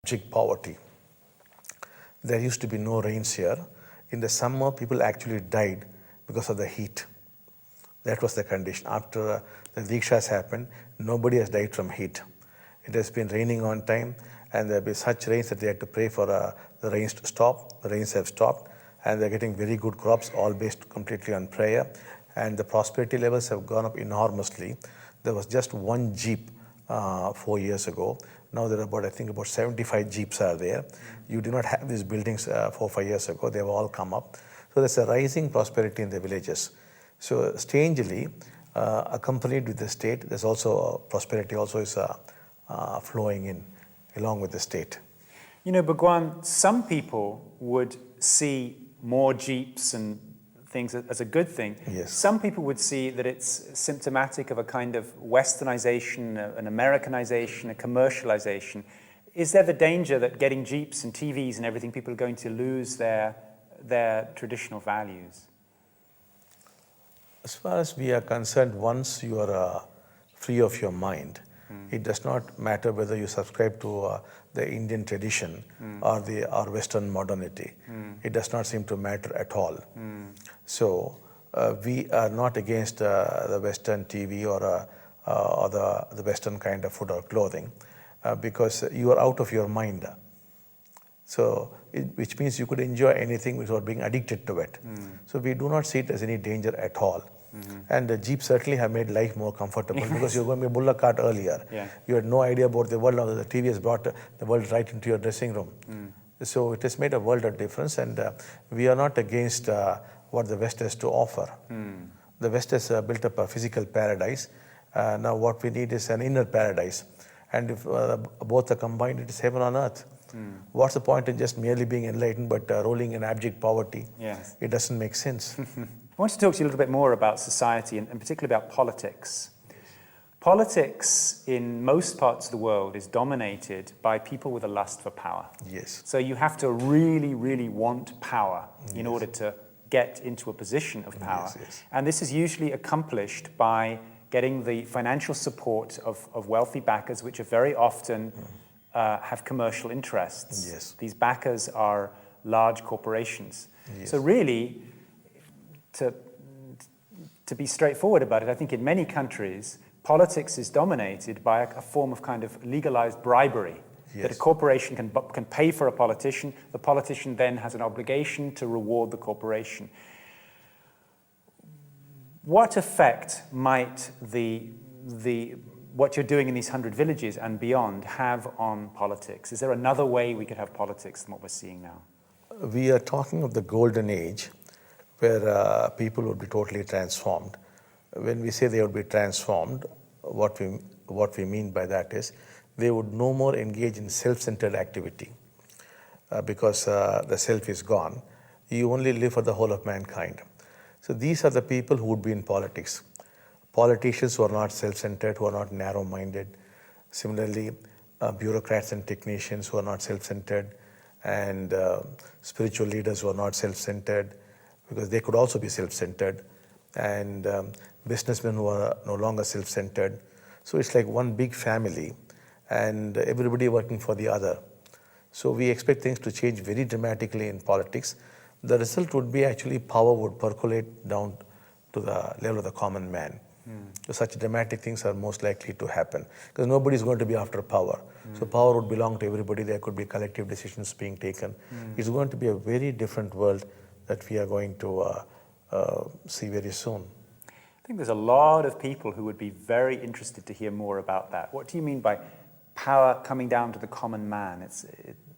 abject poverty. There used to be no rains here. In the summer, people actually died because of the heat. That was the condition. After the Dikshas happened, nobody has died from heat. It has been raining on time, and there have been such rains that they had to pray for the rains to stop. The rains have stopped, and they're getting very good crops, all based completely on prayer. And the prosperity levels have gone up enormously. There was just one jeep 4 years ago. Now there are about 75 jeeps are there. You do not have these buildings 4 or 5 years ago. They have all come up. So there's a rising prosperity in the villages. So strangely, accompanied with the state, there's also prosperity also is flowing in along with the state. You know, Bhagwan, some people would see more jeeps and things as a good thing. Yes. Some people would see that it's symptomatic of a kind of westernization, an Americanization, a commercialization. Is there the danger that getting jeeps and TVs and everything, people are going to lose their traditional values? As far as we are concerned, once you are free of your mind, it does not matter whether you subscribe to the Indian tradition or Western modernity. It does not seem to matter at all. So we are not against the Western TV or the Western kind of food or clothing because you are out of your mind. So, which means you could enjoy anything without being addicted to it. So we do not see it as any danger at all. And the Jeeps certainly have made life more comfortable because you were going to a bullock cart earlier. Yeah. You had no idea about the world. Now the TV has brought the world right into your dressing room. So it has made a world of difference, and we are not against what the West has to offer. The West has built up a physical paradise. Now what we need is an inner paradise. And if both are combined, it is heaven on earth. What's the point in just merely being enlightened but rolling in abject poverty? Yes. It doesn't make sense. I want to talk to you a little bit more about society and particularly about politics. Politics in most parts of the world is dominated by people with a lust for power. Yes. So you have to really, really want power in order to get into a position of power. Yes, yes. And this is usually accomplished by getting the financial support of wealthy backers, which are very often have commercial interests. Yes. These backers are large corporations. Yes. So really, to be straightforward about it, I think in many countries, politics is dominated by a form of kind of legalized bribery. Yes. That a corporation can pay for a politician, the politician then has an obligation to reward the corporation. What effect might what you're doing in these 100 villages and beyond have on politics? Is there another way we could have politics than what we're seeing now? We are talking of the golden age where people would be totally transformed. When we say they would be transformed, what we mean by that is they would no more engage in self-centered activity because the self is gone. You only live for the whole of mankind. So these are the people who would be in politics. Politicians who are not self-centered, who are not narrow-minded. Similarly, bureaucrats and technicians who are not self-centered, and spiritual leaders who are not self-centered, because they could also be self-centered, and businessmen who are no longer self-centered. So it's like one big family, and everybody working for the other. So we expect things to change very dramatically in politics. The result would be actually power would percolate down to the level of the common man. So such dramatic things are most likely to happen because nobody is going to be after power. So power would belong to everybody. There could be collective decisions being taken. It's going to be a very different world that we are going to see very soon. I think there's a lot of people who would be very interested to hear more about that. What do you mean by power coming down to the common man?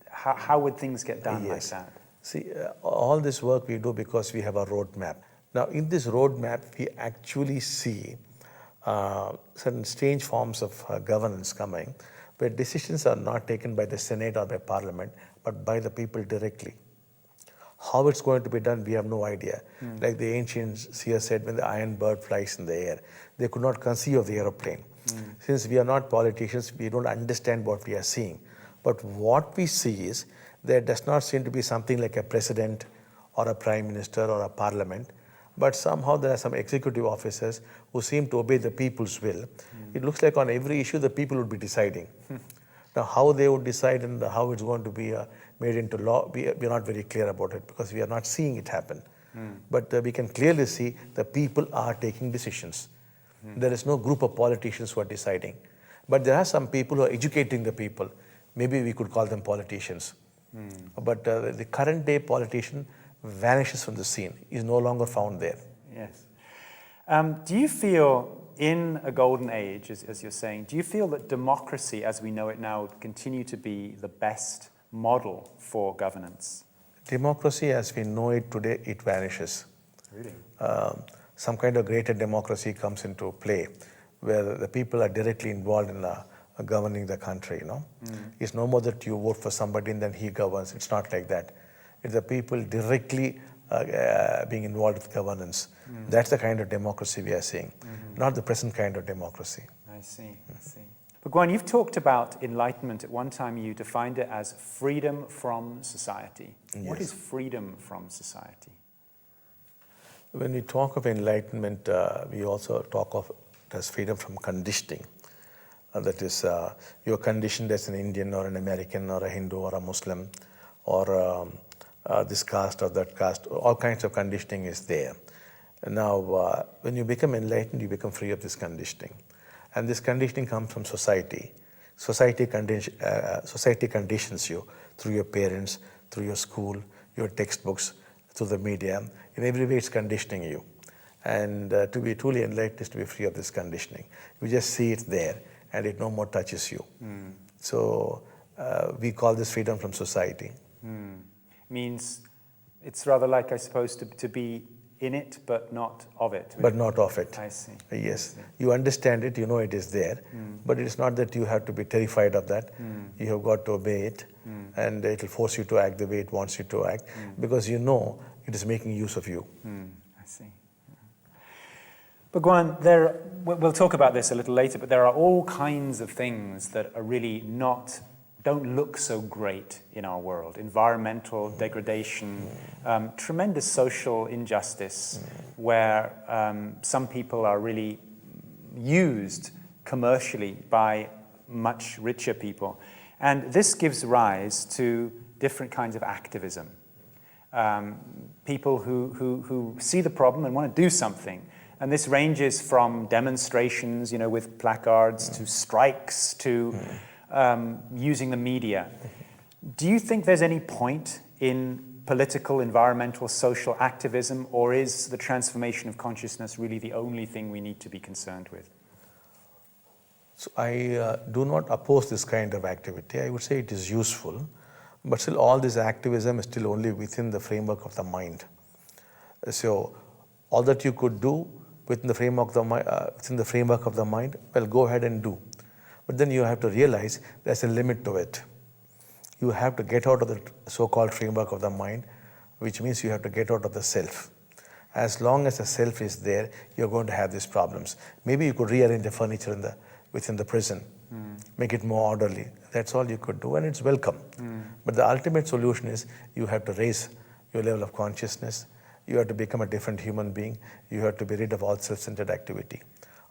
How would things get done like that? See, all this work we do because we have a roadmap. Now, in this roadmap, we actually see certain strange forms of governance coming, where decisions are not taken by the Senate or by Parliament, but by the people directly. How it's going to be done, we have no idea. Like the ancient seer said, when the iron bird flies in the air, they could not conceive of the aeroplane. Since we are not politicians, we don't understand what we are seeing. But what we see is there does not seem to be something like a president or a prime minister or a parliament, but somehow there are some executive officers who seem to obey the people's will. It looks like on every issue the people would be deciding. Now how they would decide and how it's going to be made into law, we are not very clear about it because we are not seeing it happen. But we can clearly see the people are taking decisions. There is no group of politicians who are deciding. But there are some people who are educating the people. Maybe we could call them politicians. But the current day politician vanishes from the scene, is no longer found there. Yes. Do you feel in a golden age, as you're saying, do you feel that democracy as we know it now would continue to be the best model for governance? Democracy as we know it today, it vanishes. Really? Some kind of greater democracy comes into play where the people are directly involved in governing the country, It's no more that you vote for somebody and then he governs. It's not like that. It's the people directly being involved with governance. That's the kind of democracy we are seeing, not the present kind of democracy. I see. Bhagavan, you've talked about enlightenment. At one time you defined it as freedom from society. Yes. What is freedom from society? When we talk of enlightenment, we also talk of it as freedom from conditioning. That is, you're conditioned as an Indian or an American or a Hindu or a Muslim or this caste or that caste. All kinds of conditioning is there. Now, when you become enlightened, you become free of this conditioning. And this conditioning comes from society. Society conditions you through your parents, through your school, your textbooks, through the media. In every way, it's conditioning you. And to be truly enlightened is to be free of this conditioning. You just see it there, and it no more touches you. So we call this freedom from society. Means it's rather like, I suppose, to be in it, but not of it. But not of it. I see. Yes. You understand it, you know it is there, but it is not that you have to be terrified of that. You have got to obey it, and it will force you to act the way it wants you to act, because you know it is making use of you. I see. Bhagavan, we'll talk about this a little later, but there are all kinds of things that are really don't look so great in our world. Environmental degradation, tremendous social injustice, where some people are really used commercially by much richer people. And this gives rise to different kinds of activism. People who see the problem and want to do something. And this ranges from demonstrations, with placards, to strikes, to using the media. Do you think there's any point in political, environmental, social activism, or is the transformation of consciousness really the only thing we need to be concerned with? So I do not oppose this kind of activity. I would say it is useful, but still all this activism is still only within the framework of the mind. So all that you could do within the framework of the mind, well, go ahead and do. But then you have to realize there's a limit to it. You have to get out of the so-called framework of the mind, which means you have to get out of the self. As long as the self is there, you're going to have these problems. Maybe you could rearrange the furniture within the prison, make it more orderly. That's all you could do, and it's welcome. But the ultimate solution is you have to raise your level of consciousness. You have to become a different human being. You have to be rid of all self-centered activity.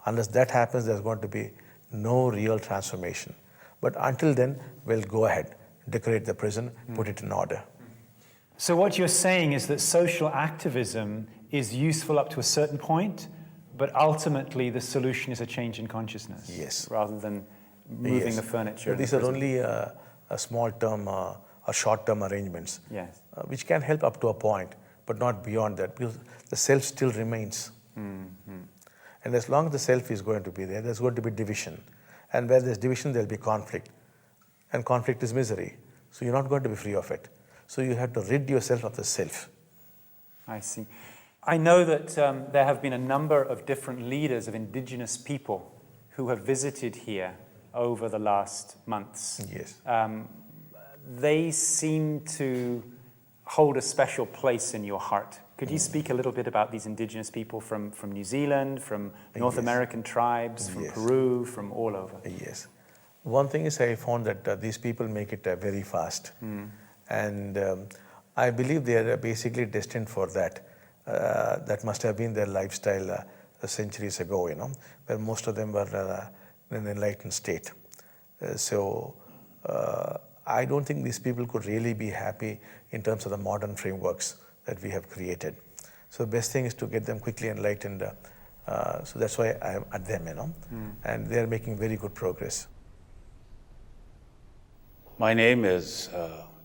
Unless that happens, there's going to be no real transformation. But until then, we'll go ahead, decorate the prison, put it in order. So what you're saying is that social activism is useful up to a certain point, but ultimately the solution is a change in consciousness. Yes. Rather than moving the furniture. But these are only a small-term or short-term arrangements, yes, which can help up to a point, but not beyond that, because the self still remains. And as long as the self is going to be there, there's going to be division. And where there's division, there'll be conflict. And conflict is misery. So you're not going to be free of it. So you have to rid yourself of the self. I see. I know that there have been a number of different leaders of indigenous people who have visited here over the last months. Yes. They seem to hold a special place in your heart. Could you speak a little bit about these indigenous people from New Zealand, from North American tribes, from Peru, from all over? Yes. One thing is I found that these people make it very fast. And I believe they are basically destined for that. That must have been their lifestyle centuries ago, where most of them were in an enlightened state. So I don't think these people could really be happy in terms of the modern frameworks that we have created. So the best thing is to get them quickly enlightened. So that's why I'm at them, and they are making very good progress. My name is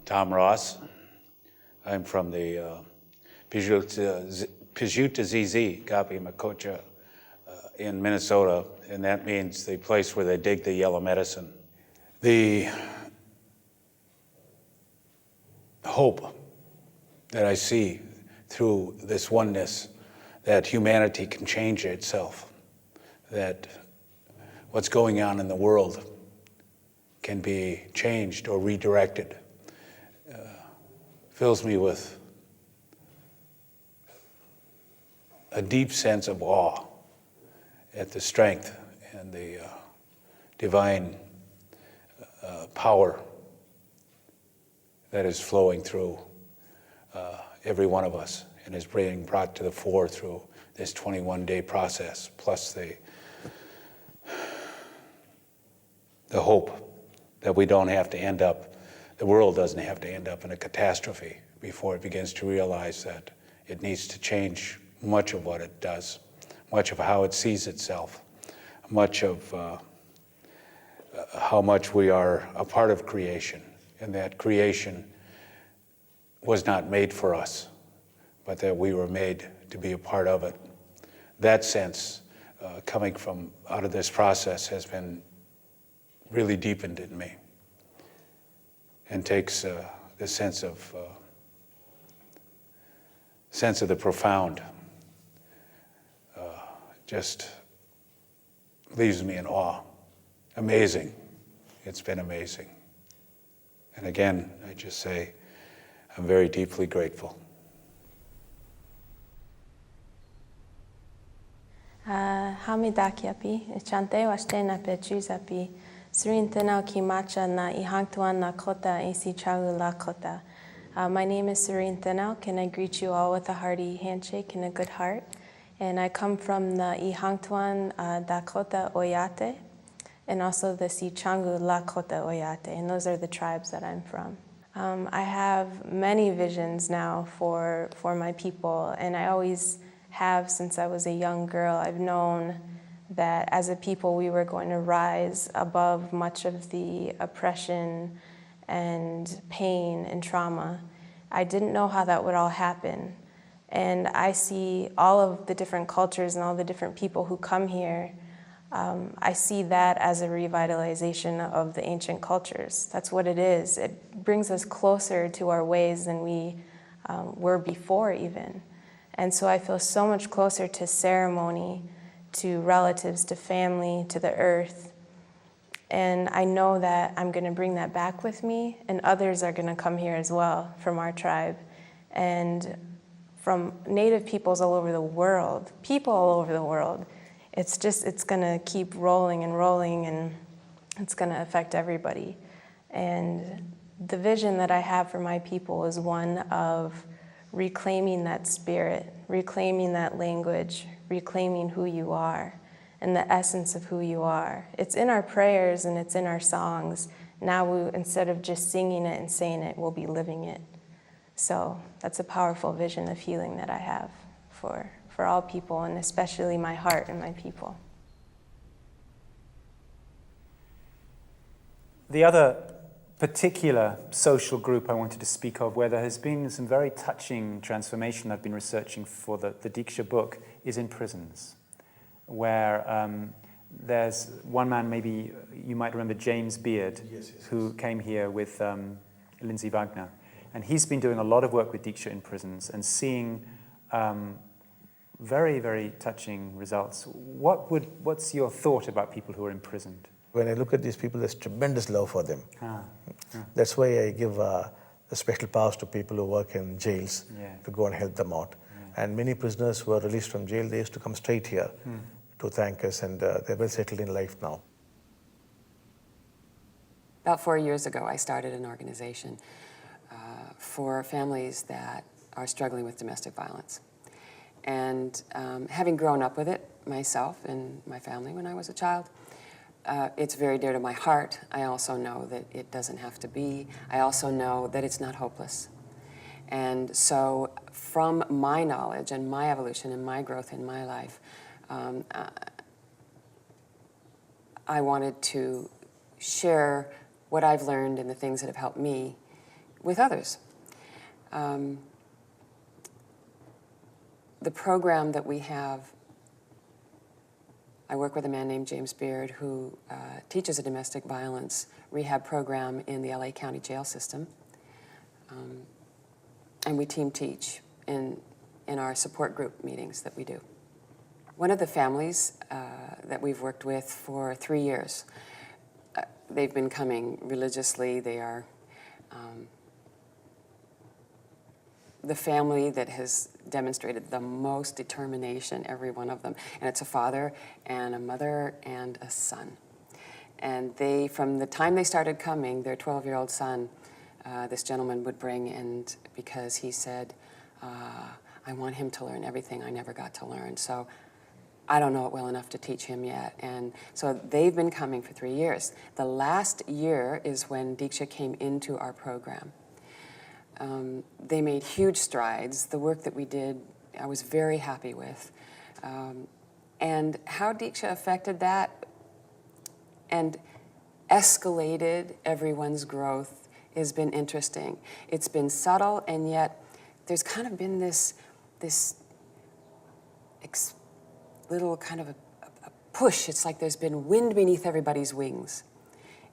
Tom Ross. I'm from the Pijutazizi Gapi Makocha in Minnesota, and that means the place where they dig the yellow medicine. The hope that I see through this oneness, that humanity can change itself, that what's going on in the world can be changed or redirected, fills me with a deep sense of awe at the strength and the divine power that is flowing through every one of us and is being brought to the fore through this 21-day process, plus the hope that we don't have to end up, the world doesn't have to end up in a catastrophe before it begins to realize that it needs to change much of what it does, much of how it sees itself, much of how much we are a part of creation, and that creation was not made for us, but that we were made to be a part of it. That sense coming from out of this process has been really deepened in me, and takes the sense of the profound just leaves me in awe. Amazing. It's been amazing. And again, I just say, I'm very deeply grateful. Hamidakiapi, chante waste na pechuzapi, Srintenau kimacha na ihangtuan na kota isi chagu la kota. My name is Serene Thenau. Can I greet you all with a hearty handshake and a good heart? And I come from the Ihangtuan Dakota Oyate and also the Sichangu Lakota Oyate, and those are the tribes that I'm from. I have many visions now for my people, and I always have since I was a young girl. I've known that as a people we were going to rise above much of the oppression and pain and trauma. I didn't know how that would all happen. And I see all of the different cultures and all the different people who come here. I see that as a revitalization of the ancient cultures. That's what it is. It brings us closer to our ways than we were before even. And so I feel so much closer to ceremony, to relatives, to family, to the earth. And I know that I'm going to bring that back with me, and others are going to come here as well from our tribe. And from native peoples all over the world, people all over the world. It's going to keep rolling and rolling, and it's going to affect everybody. And the vision that I have for my people is one of reclaiming that spirit, reclaiming that language, reclaiming who you are and the essence of who you are. It's in our prayers and it's in our songs. Now instead of just singing it and saying it, we'll be living it. So that's a powerful vision of healing that I have for all people, and especially my heart and my people. The other particular social group I wanted to speak of, where there has been some very touching transformation I've been researching for the Diksha book, is in prisons, where there's one man, maybe you might remember James Beard, who came here with Lindsay Wagner. And he's been doing a lot of work with Diksha in prisons and seeing very, very touching results. What's your thought about people who are imprisoned? When I look at these people, there's tremendous love for them. That's why I give a special powers to people who work in jails to go and help them out. And many prisoners who are released from jail, they used to come straight here to thank us, and they're well settled in life now. About 4 years ago, I started an organization for families that are struggling with domestic violence. And having grown up with it myself and my family when I was a child, it's very dear to my heart. I also know that it doesn't have to be. I also know that it's not hopeless. And so from my knowledge and my evolution and my growth in my life, I wanted to share what I've learned and the things that have helped me with others. The program that we have, I work with a man named James Beard who teaches a domestic violence rehab program in the LA County jail system. And we team teach in our support group meetings that we do. One of the families that we've worked with for 3 years, they've been coming religiously. They are the family that has demonstrated the most determination, every one of them. And it's a father and a mother and a son. And they, from the time they started coming, their 12-year-old son, this gentleman would bring, and because he said, I want him to learn everything I never got to learn. So I don't know it well enough to teach him yet. And so they've been coming for 3 years. The last year is when Diksha came into our program. They made huge strides. The work that we did, I was very happy with. And how Diksha affected that and escalated everyone's growth has been interesting. It's been subtle, and yet there's kind of been this little kind of a push. It's like there's been wind beneath everybody's wings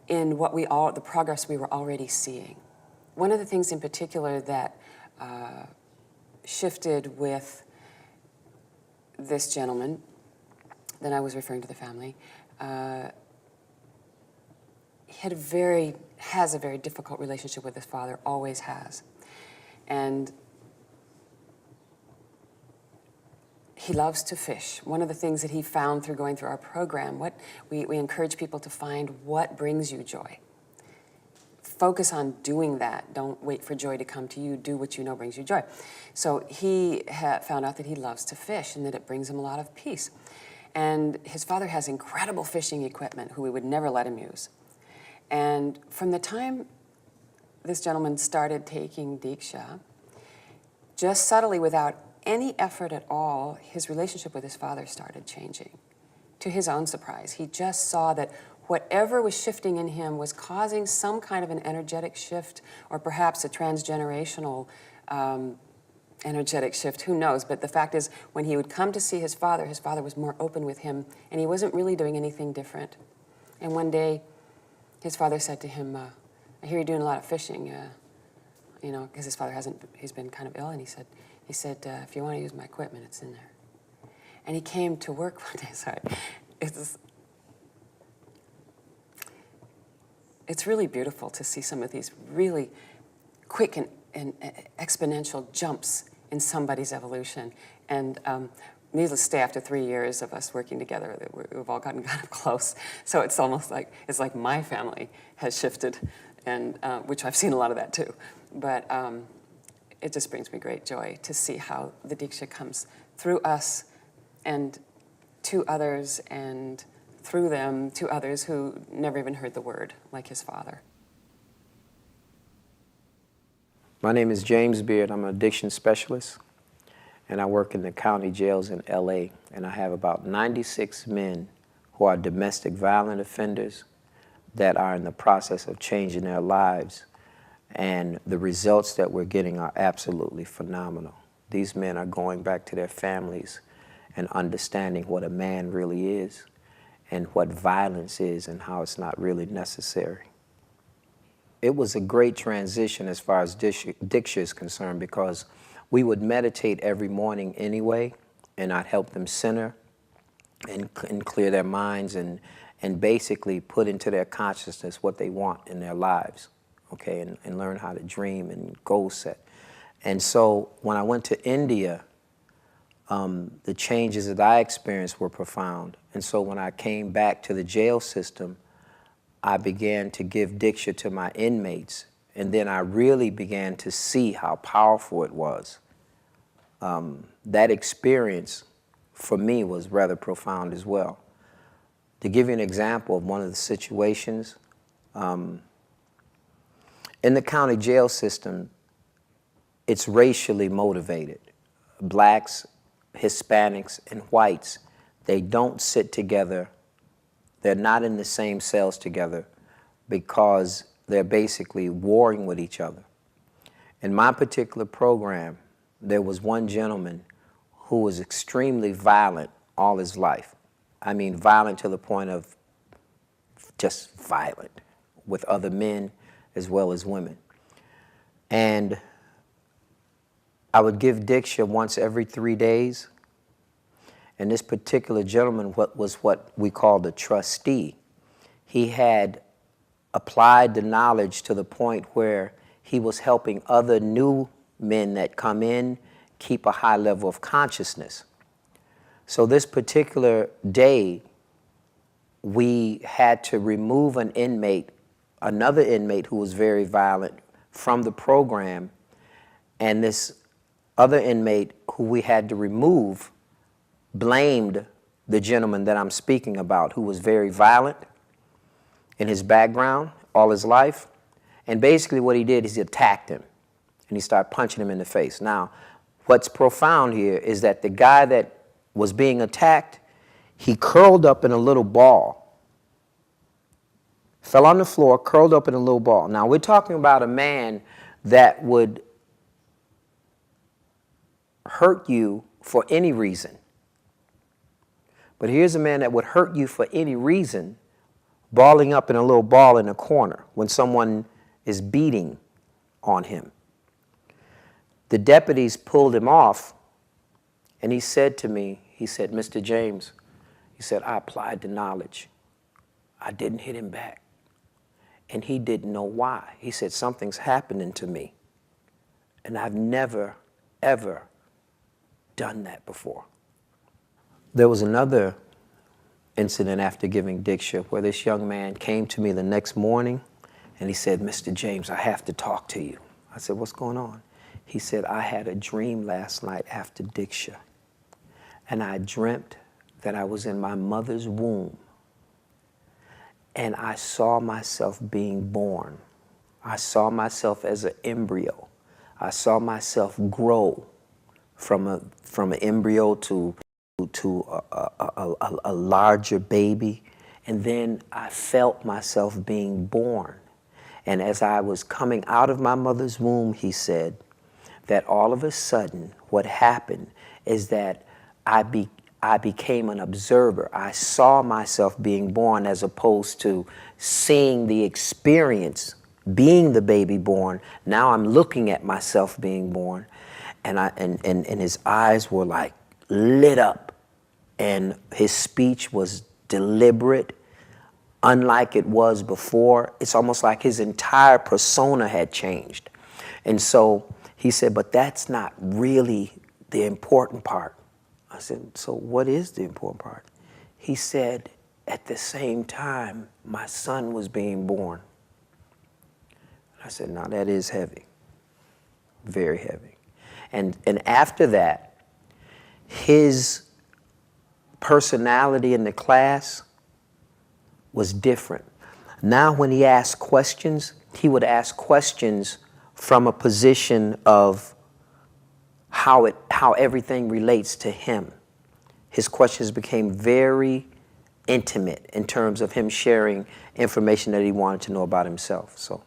in the progress we were already seeing. One of the things in particular that shifted with this gentleman then I was referring to the family, he has a very difficult relationship with his father, always has. And he loves to fish. One of the things that he found through going through our program, we encourage people to find what brings you joy. Focus on doing that. Don't wait for joy to come to you. Do what you know brings you joy. So he found out that he loves to fish and that it brings him a lot of peace. And his father has incredible fishing equipment who we would never let him use. And from the time this gentleman started taking Diksha, just subtly, without any effort at all, his relationship with his father started changing. To his own surprise, he just saw that whatever was shifting in him was causing some kind of an energetic shift, or perhaps a transgenerational energetic shift, who knows? But the fact is, when he would come to see his father was more open with him, and he wasn't really doing anything different. And one day, his father said to him, I hear you're doing a lot of fishing, you know, because his father he's been kind of ill, and he said, if you want to use my equipment, it's in there. And he came to work one day, sorry. It's really beautiful to see some of these really quick and exponential jumps in somebody's evolution. And needless to say, after 3 years of us working together, we've all gotten kind of close. So it's almost like, my family has shifted, and which I've seen a lot of that too. But it just brings me great joy to see how the Diksha comes through us and to others, and through them to others who never even heard the word, like his father. My name is James Beard. I'm an addiction specialist, and I work in the county jails in LA, and I have about 96 men who are domestic violent offenders that are in the process of changing their lives, and the results that we're getting are absolutely phenomenal. These men are going back to their families and understanding what a man really is and what violence is and how it's not really necessary. It was a great transition as far as Diksha is concerned, because we would meditate every morning anyway, and I'd help them center and clear their minds and basically put into their consciousness what they want in their lives, okay, and learn how to dream and goal set. And so when I went to India, the changes that I experienced were profound. And so when I came back to the jail system, I began to give Diksha to my inmates, and then I really began to see how powerful it was. That experience for me was rather profound as well. To give you an example of one of the situations, in the county jail system, it's racially motivated. Blacks, Hispanics, and whites, they don't sit together. They're not in the same cells together because they're basically warring with each other. In my particular program, there was one gentleman who was extremely violent all his life. I mean, violent to the point of just violent with other men as well as women. And I would give Diksha once every 3 days. And this particular gentleman was what we called a trustee. He had applied the knowledge to the point where he was helping other new men that come in keep a high level of consciousness. So this particular day, we had to remove an inmate, another inmate who was very violent, from the program, and this other inmate who we had to remove blamed the gentleman that I'm speaking about, who was very violent in his background all his life. And basically what he did is he attacked him, and he started punching him in the face. Now, what's profound here is that the guy that was being attacked, he curled up in a little ball, fell on the floor, curled up in a little ball. Now, we're talking about a man that would hurt you for any reason. But here's a man that would hurt you for any reason, balling up in a little ball in a corner when someone is beating on him. The deputies pulled him off, and he said to me, he said, "Mr. James," He said, I applied the knowledge. I didn't hit him back. And he didn't know why. He said, something's happening to me. And I've never, ever done that before. There was another incident after giving Diksha where this young man came to me the next morning and he said, Mr. James, I have to talk to you. I said, what's going on? He said, I had a dream last night after Diksha, and I dreamt that I was in my mother's womb and I saw myself being born. I saw myself as an embryo. I saw myself grow from an embryo to a larger baby, and then I felt myself being born. And as I was coming out of my mother's womb, he said, that all of a sudden what happened is that I became an observer. I saw myself being born as opposed to seeing the experience, being the baby born. Now I'm looking at myself being born, and his eyes were like lit up, and his speech was deliberate, unlike it was before. It's almost like his entire persona had changed. And so he said, but that's not really the important part. I said, so what is the important part? He said, at the same time, my son was being born. I said, now that is heavy, very heavy. And after that, his personality in the class was different. Now when he asked questions, he would ask questions from a position of how everything relates to him. His questions became very intimate in terms of him sharing information that he wanted to know about himself. So,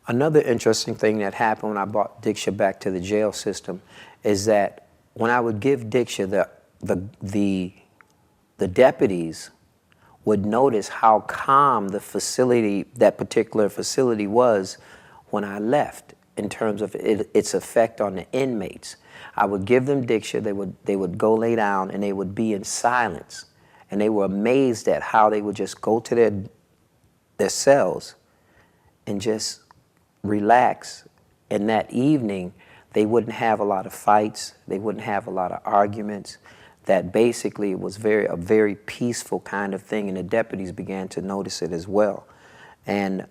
another interesting thing that happened when I brought Diksha back to the jail system is that when I would give Diksha, the deputies would notice how calm the facility, that particular facility, was when I left in terms of its effect on the inmates. I would give them Diksha, they would go lay down and they would be in silence. And they were amazed at how they would just go to their cells and just relax. And that evening, they wouldn't have a lot of fights, they wouldn't have a lot of arguments. That basically was a very peaceful kind of thing, and the deputies began to notice it as well. And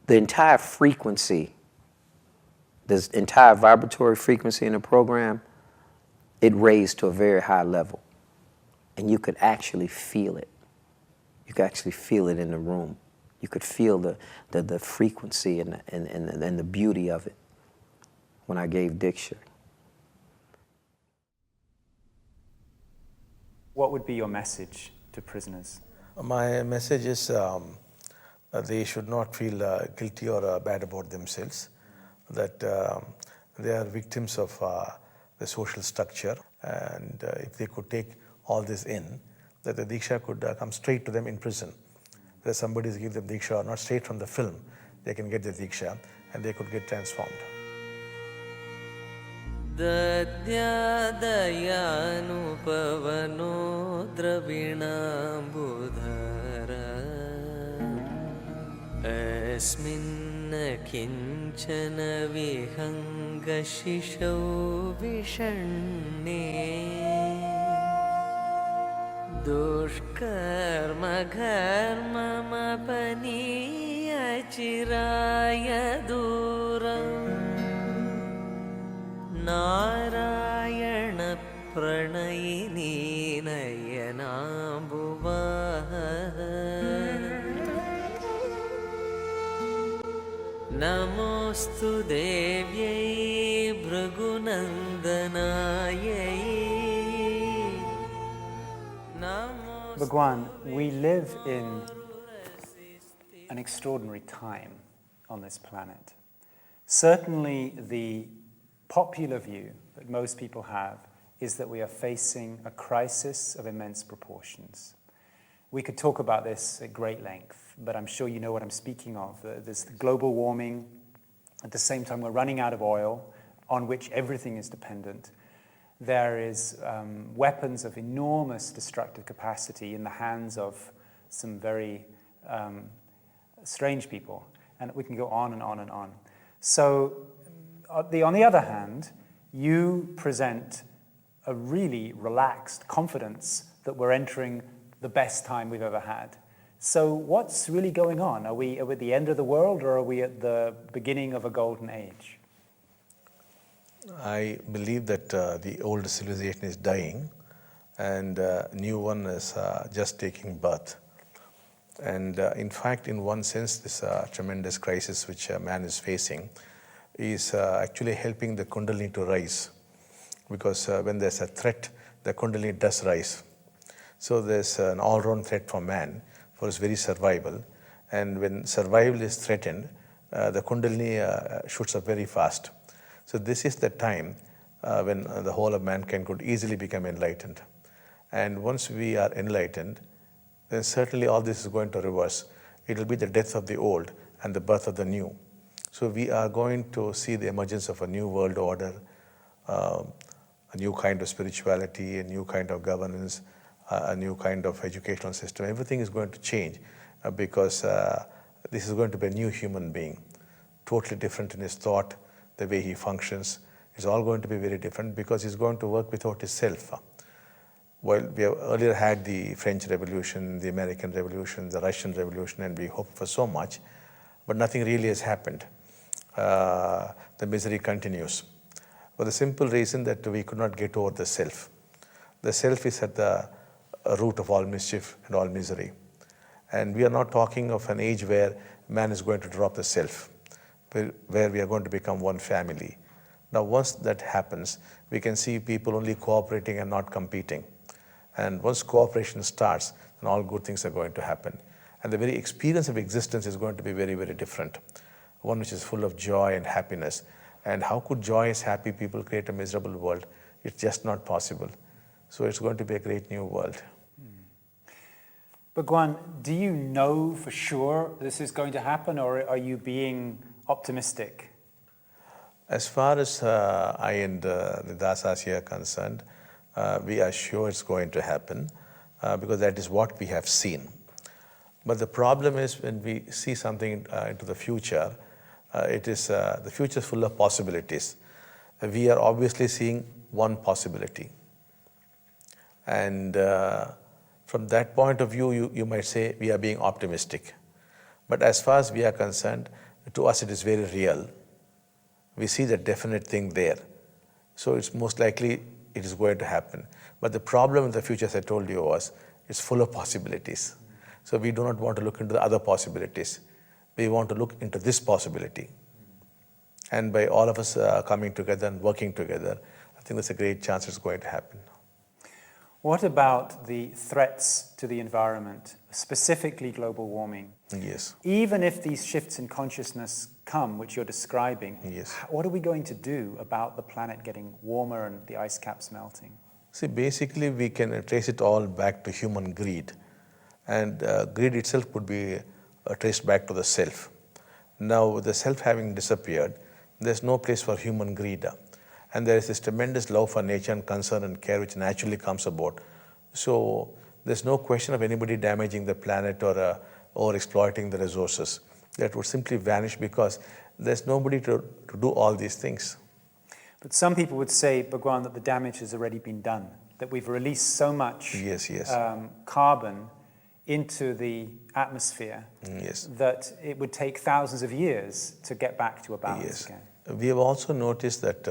the entire frequency, this entire vibratory frequency in the program, it raised to a very high level. And you could actually feel it. You could actually feel it in the room. You could feel the frequency and the beauty of it when I gave Diksha. What would be your message to prisoners? My message is they should not feel guilty or bad about themselves, that they are victims of the social structure, and if they could take all this in, that the Diksha could come straight to them in prison. That somebody gives them Diksha, not straight from the film, they can get the Diksha and they could get transformed. दद्यादयानुपवनो द्रविणाम्बुधर अस्मिन् किञ्चन विहङ्गशिशौ विषण्णे दुष्कर्म घर्ममपनीय चिराय दूरम् नारायण प्रणयिनी नयनाम्बुवः नमोऽस्तु देव्यै भृगुनन्दनायै Bhagwan, we live in an extraordinary time on this planet. Certainly the popular view that most people have is that we are facing a crisis of immense proportions. We could talk about this at great length, but I'm sure you know what I'm speaking of. There's global warming. At the same time, we're running out of oil, on which everything is dependent. There is weapons of enormous destructive capacity in the hands of some very strange people. And we can go on and on and on. So on the other hand, you present a really relaxed confidence that we're entering the best time we've ever had. So what's really going on? Are we at the end of the world, or are we at the beginning of a golden age? I believe that the old civilization is dying and a new one is just taking birth. And in fact, in one sense, this tremendous crisis which man is facing is actually helping the Kundalini to rise. Because when there's a threat, the Kundalini does rise. So there's an all-round threat for man, for his very survival. And when survival is threatened, the Kundalini shoots up very fast. So this is the time when the whole of mankind could easily become enlightened. And once we are enlightened, then certainly all this is going to reverse. It will be the death of the old and the birth of the new. So we are going to see the emergence of a new world order, a new kind of spirituality, a new kind of governance, a new kind of educational system. Everything is going to change because this is going to be a new human being, totally different in his thought, the way he functions. It's all going to be very different because he's going to work without his self. Well, we have earlier had the French Revolution, the American Revolution, the Russian Revolution, and we hoped for so much, but nothing really has happened. The misery continues. For the simple reason that we could not get over the self. The self is at the root of all mischief and all misery. And we are not talking of an age where man is going to drop the self, where we are going to become one family. Now, once that happens, we can see people only cooperating and not competing. And once cooperation starts, then all good things are going to happen. And the very experience of existence is going to be very, very different. One which is full of joy and happiness. And how could joyous, happy people create a miserable world? It's just not possible. So it's going to be a great new world. Bhagwan, do you know for sure this is going to happen, or are you being optimistic? As far as I and the Dasas here are concerned, we are sure it's going to happen because that is what we have seen. But the problem is when we see something into the future, the future is full of possibilities. We are obviously seeing one possibility. And from that point of view, you might say we are being optimistic. But as far as we are concerned, to us it is very real. We see the definite thing there. So it's most likely it is going to happen. But the problem in the future, as I told you, was it's full of possibilities. So we do not want to look into the other possibilities. We want to look into this possibility. And by all of us coming together and working together, I think there's a great chance it's going to happen. What about the threats to the environment, specifically global warming? Yes. Even if these shifts in consciousness come, which you're describing, yes, what are we going to do about the planet getting warmer and the ice caps melting? See, basically we can trace it all back to human greed. And greed itself could be traced back to the self. Now, with the self having disappeared, there's no place for human greed. And there is this tremendous love for nature and concern and care which naturally comes about. So there's no question of anybody damaging the planet or exploiting the resources. That would simply vanish because there's nobody to do all these things. But some people would say, Bhagwan, that the damage has already been done, that we've released so much carbon into the atmosphere that it would take thousands of years to get back to a balance again. We have also noticed that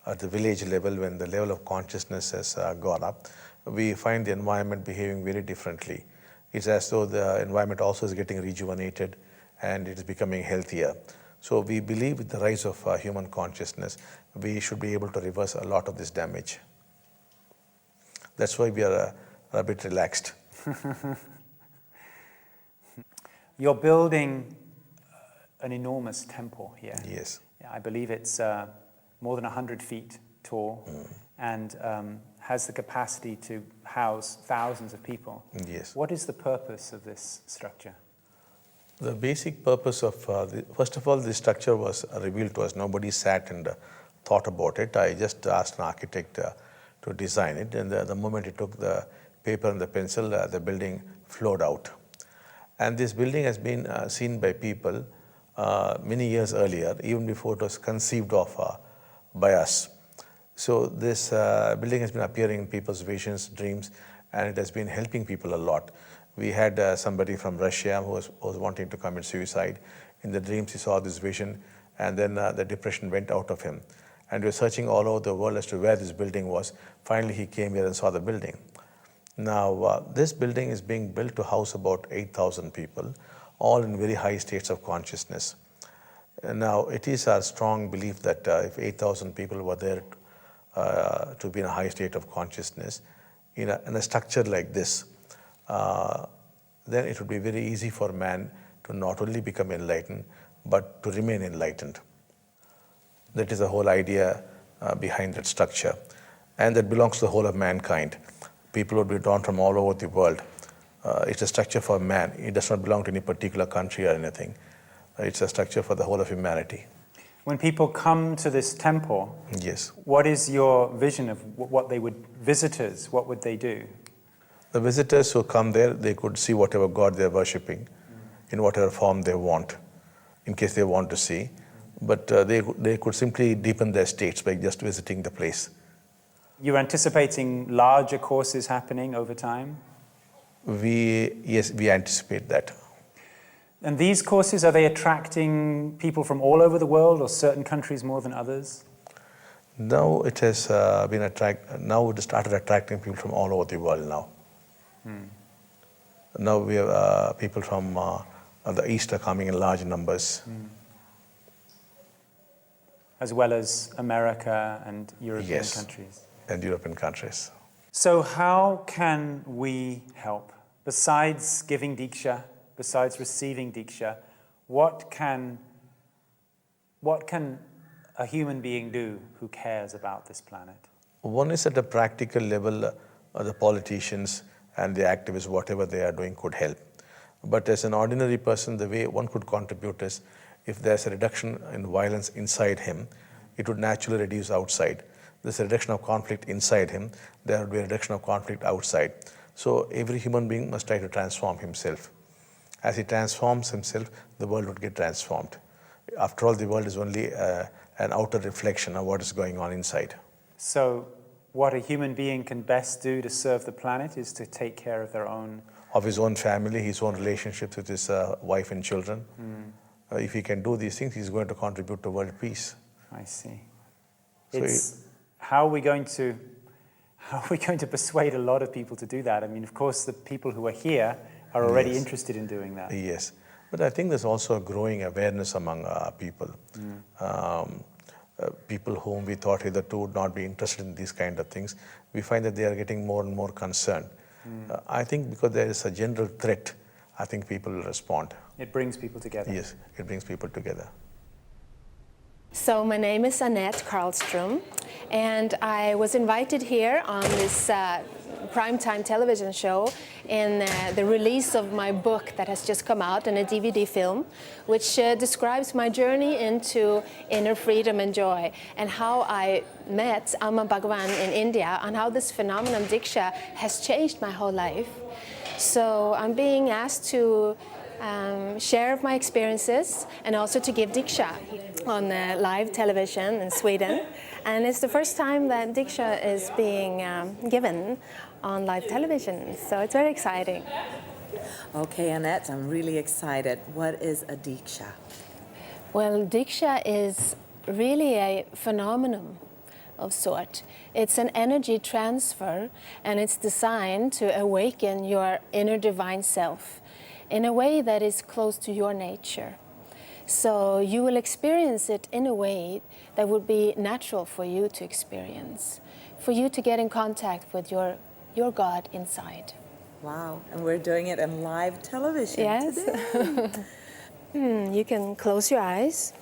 at the village level, when the level of consciousness has gone up, we find the environment behaving very differently. It's as though the environment also is getting rejuvenated and it is becoming healthier. So we believe with the rise of human consciousness, we should be able to reverse a lot of this damage. That's why we are a bit relaxed. You're building an enormous temple here. Yes. I believe it's more than 100 feet tall and has the capacity to house thousands of people. Yes. What is the purpose of this structure? The basic purpose of, first of all, the structure was revealed to us. Nobody sat and thought about it. I just asked an architect to design it, and the moment he took the paper and the pencil, the building flowed out. And this building has been seen by people many years earlier, even before it was conceived of by us. So this building has been appearing in people's visions, dreams, and it has been helping people a lot. We had somebody from Russia who was wanting to commit suicide. In the dreams, he saw this vision, and then the depression went out of him. And we were searching all over the world as to where this building was. Finally, he came here and saw the building. Now, this building is being built to house about 8,000 people, all in very high states of consciousness. Now, it is our strong belief that if 8,000 people were there to be in a high state of consciousness, in a structure like this, then it would be very easy for man to not only become enlightened, but to remain enlightened. That is the whole idea behind that structure. And that belongs to the whole of mankind. People would be drawn from all over the world. It's a structure for man. It does not belong to any particular country or anything. It's a structure for the whole of humanity. When people come to this temple, yes, what is your vision of what they would, visitors, what would they do? The visitors who come there, they could see whatever God they're worshipping in whatever form they want, in case they want to see. But they could simply deepen their states by just visiting the place. You're anticipating larger courses happening over time? Yes, we anticipate that. And these courses, are they attracting people from all over the world or certain countries more than others? Now it has now it started attracting people from all over the world now. Now we have people from the East are coming in large numbers. As well as America and European countries. And European countries. So how can we help? Besides giving Diksha, besides receiving Diksha, what can a human being do who cares about this planet? One is at a practical level, the politicians and the activists, whatever they are doing, could help. But as an ordinary person, the way one could contribute is, if there's a reduction in violence inside him, it would naturally reduce outside. There's a reduction of conflict inside him, there would be a reduction of conflict outside. So every human being must try to transform himself. As he transforms himself, the world would get transformed. After all, the world is only an outer reflection of what is going on inside. So what a human being can best do to serve the planet is to take care of their own... Of his own family, his own relationships with his wife and children. If he can do these things, he's going to contribute to world peace. I see. So how are we going to persuade a lot of people to do that? I mean, of course, the people who are here are already interested in doing that. Yes, but I think there's also a growing awareness among people. People whom we thought hitherto would not be interested in these kind of things, we find that they are getting more and more concerned. I think because there is a general threat, I think people will respond. It brings people together. Yes, it brings people together. So my name is Annette Karlstrom, and I was invited here on this primetime television show in the release of my book that has just come out in a DVD film, which describes my journey into inner freedom and joy, and how I met Amma Bhagavan in India, and how this phenomenon Diksha has changed my whole life. So I'm being asked to share my experiences and also to give Diksha on live television in Sweden. And it's the first time that Diksha is being given on live television, so it's very exciting. Okay, Annette, I'm really excited. What is a Diksha? Well, Diksha is really a phenomenon of sort. It's an energy transfer, and it's designed to awaken your inner divine self in a way that is close to your nature. So you will experience it in a way that would be natural for you to experience, for you to get in contact with your God inside. Wow, and we're doing it in live television today. You can close your eyes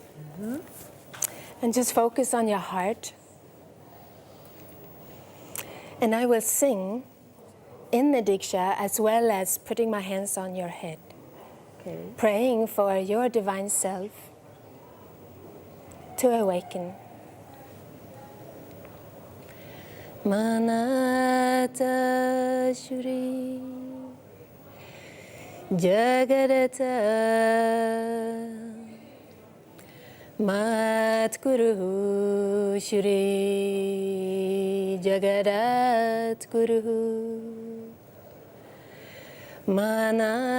and just focus on your heart. And I will sing in the Diksha as well as putting my hands on your head. Praying for your divine self to awaken. Manata Shri Jagadata Mat Guru Shri Jagadat Guru Manata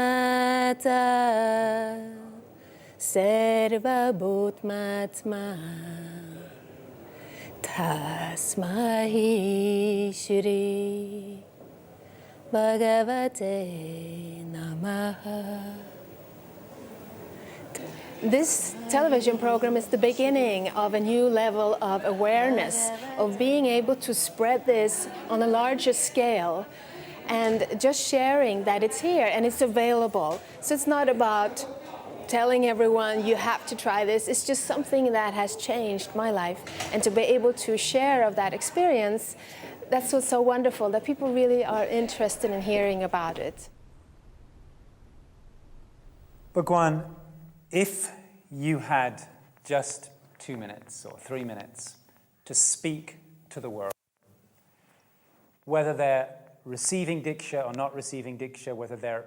Sarva Bhutmatma Tasmahi Shri Bhagavate Namaha. This television program is the beginning of a new level of awareness, of being able to spread this on a larger scale and just sharing that it's here and it's available. So it's not about telling everyone you have to try this. It's just something that has changed my life. And to be able to share of that experience, that's what's so wonderful, that people really are interested in hearing about it. Bhagwan, if you had just 2 minutes or 3 minutes to speak to the world, whether they're receiving Diksha or not receiving Diksha, whether they're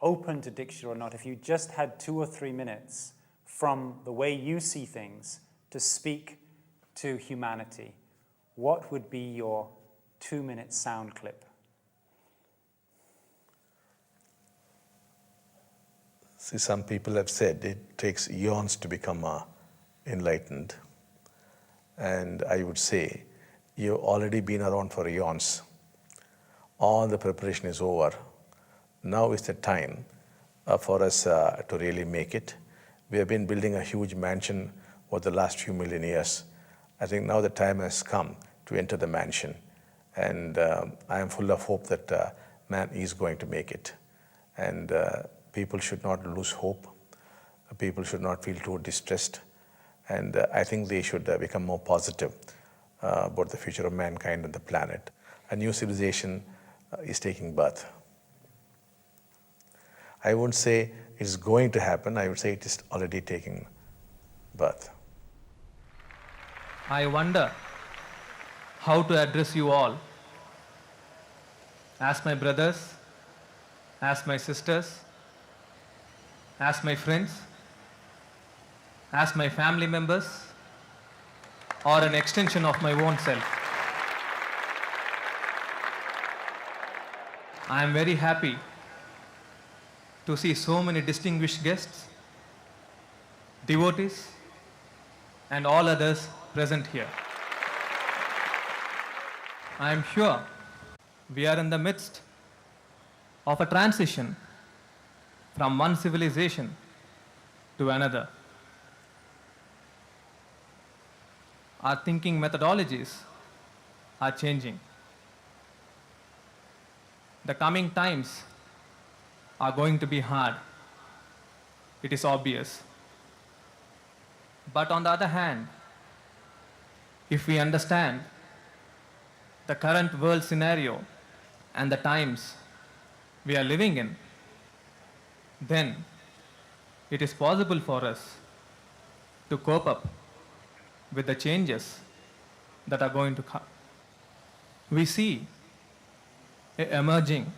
open to Diksha or not, if you just had 2 or 3 minutes from the way you see things to speak to humanity, what would be your 2-minute sound clip? See, some people have said it takes eons to become enlightened. And I would say, you've already been around for eons. All the preparation is over. Now is the time for us to really make it. We have been building a huge mansion over the last few million years. I think now the time has come to enter the mansion. And I am full of hope that man is going to make it. And people should not lose hope. People should not feel too distressed. And I think they should become more positive about the future of mankind and the planet. A new civilization is taking birth. I won't say it's going to happen, I would say it is already taking birth. I wonder how to address you all as my brothers, as my sisters, as my friends, as my family members, or an extension of my own self. I am very happy to see so many distinguished guests, devotees, and all others present here. I am sure we are in the midst of a transition from one civilization to another. Our thinking methodologies are changing. The coming times are going to be hard. It is obvious. But on the other hand, if we understand the current world scenario and the times we are living in, then it is possible for us to cope up with the changes that are going to come. We see an emerging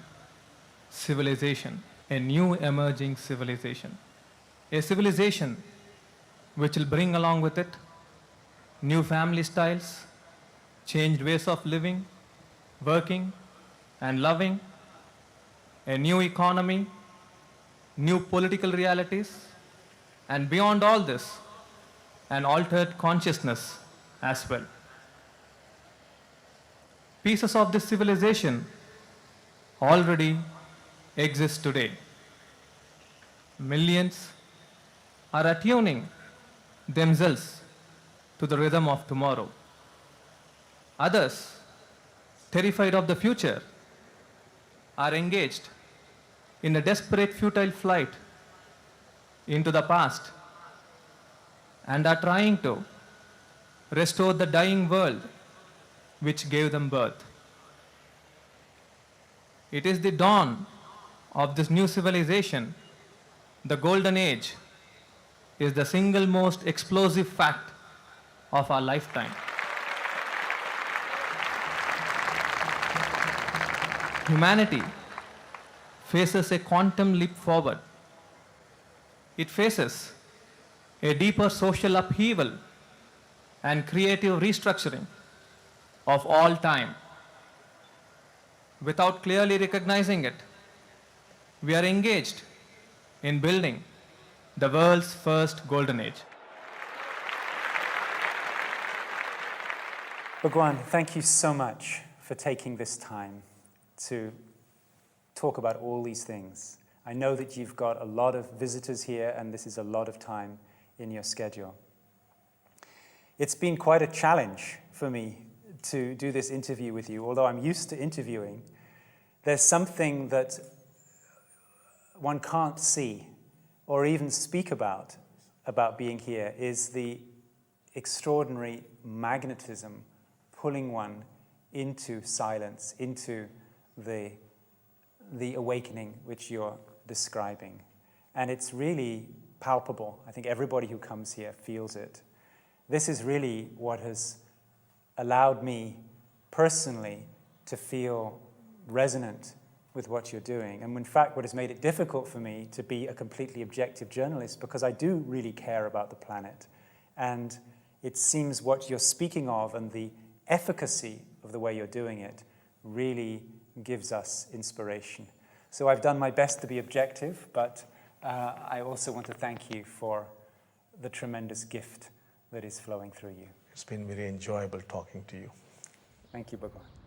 civilization, a new emerging civilization, a civilization which will bring along with it new family styles, changed ways of living, working, and loving, a new economy, new political realities, and beyond all this, an altered consciousness as well. Pieces of this civilization already exist today. Millions are attuning themselves to the rhythm of tomorrow. Others, terrified of the future, are engaged in a desperate futile flight into the past and are trying to restore the dying world which gave them birth. It is the dawn of this new civilization. The golden age is the single most explosive fact of our lifetime. humanity faces a quantum leap forward. It faces a deeper social upheaval and creative restructuring of all time. Without clearly recognizing it, we are engaged in building the world's first golden age. Bhagavan, thank you so much for taking this time to talk about all these things. I know that you've got a lot of visitors here, and this is a lot of time in your schedule. It's been quite a challenge for me to do this interview with you. Although I'm used to interviewing, there's something that one can't see or even speak about being here, is the extraordinary magnetism pulling one into silence, into the awakening which you're describing. And it's really palpable. I think everybody who comes here feels it. This is really what has allowed me personally to feel resonant with what you're doing. And in fact, what has made it difficult for me to be a completely objective journalist, because I do really care about the planet. And it seems what you're speaking of and the efficacy of the way you're doing it really gives us inspiration. So I've done my best to be objective, but I also want to thank you for the tremendous gift that is flowing through you. It's been very enjoyable talking to you. Thank you, Bhagavan.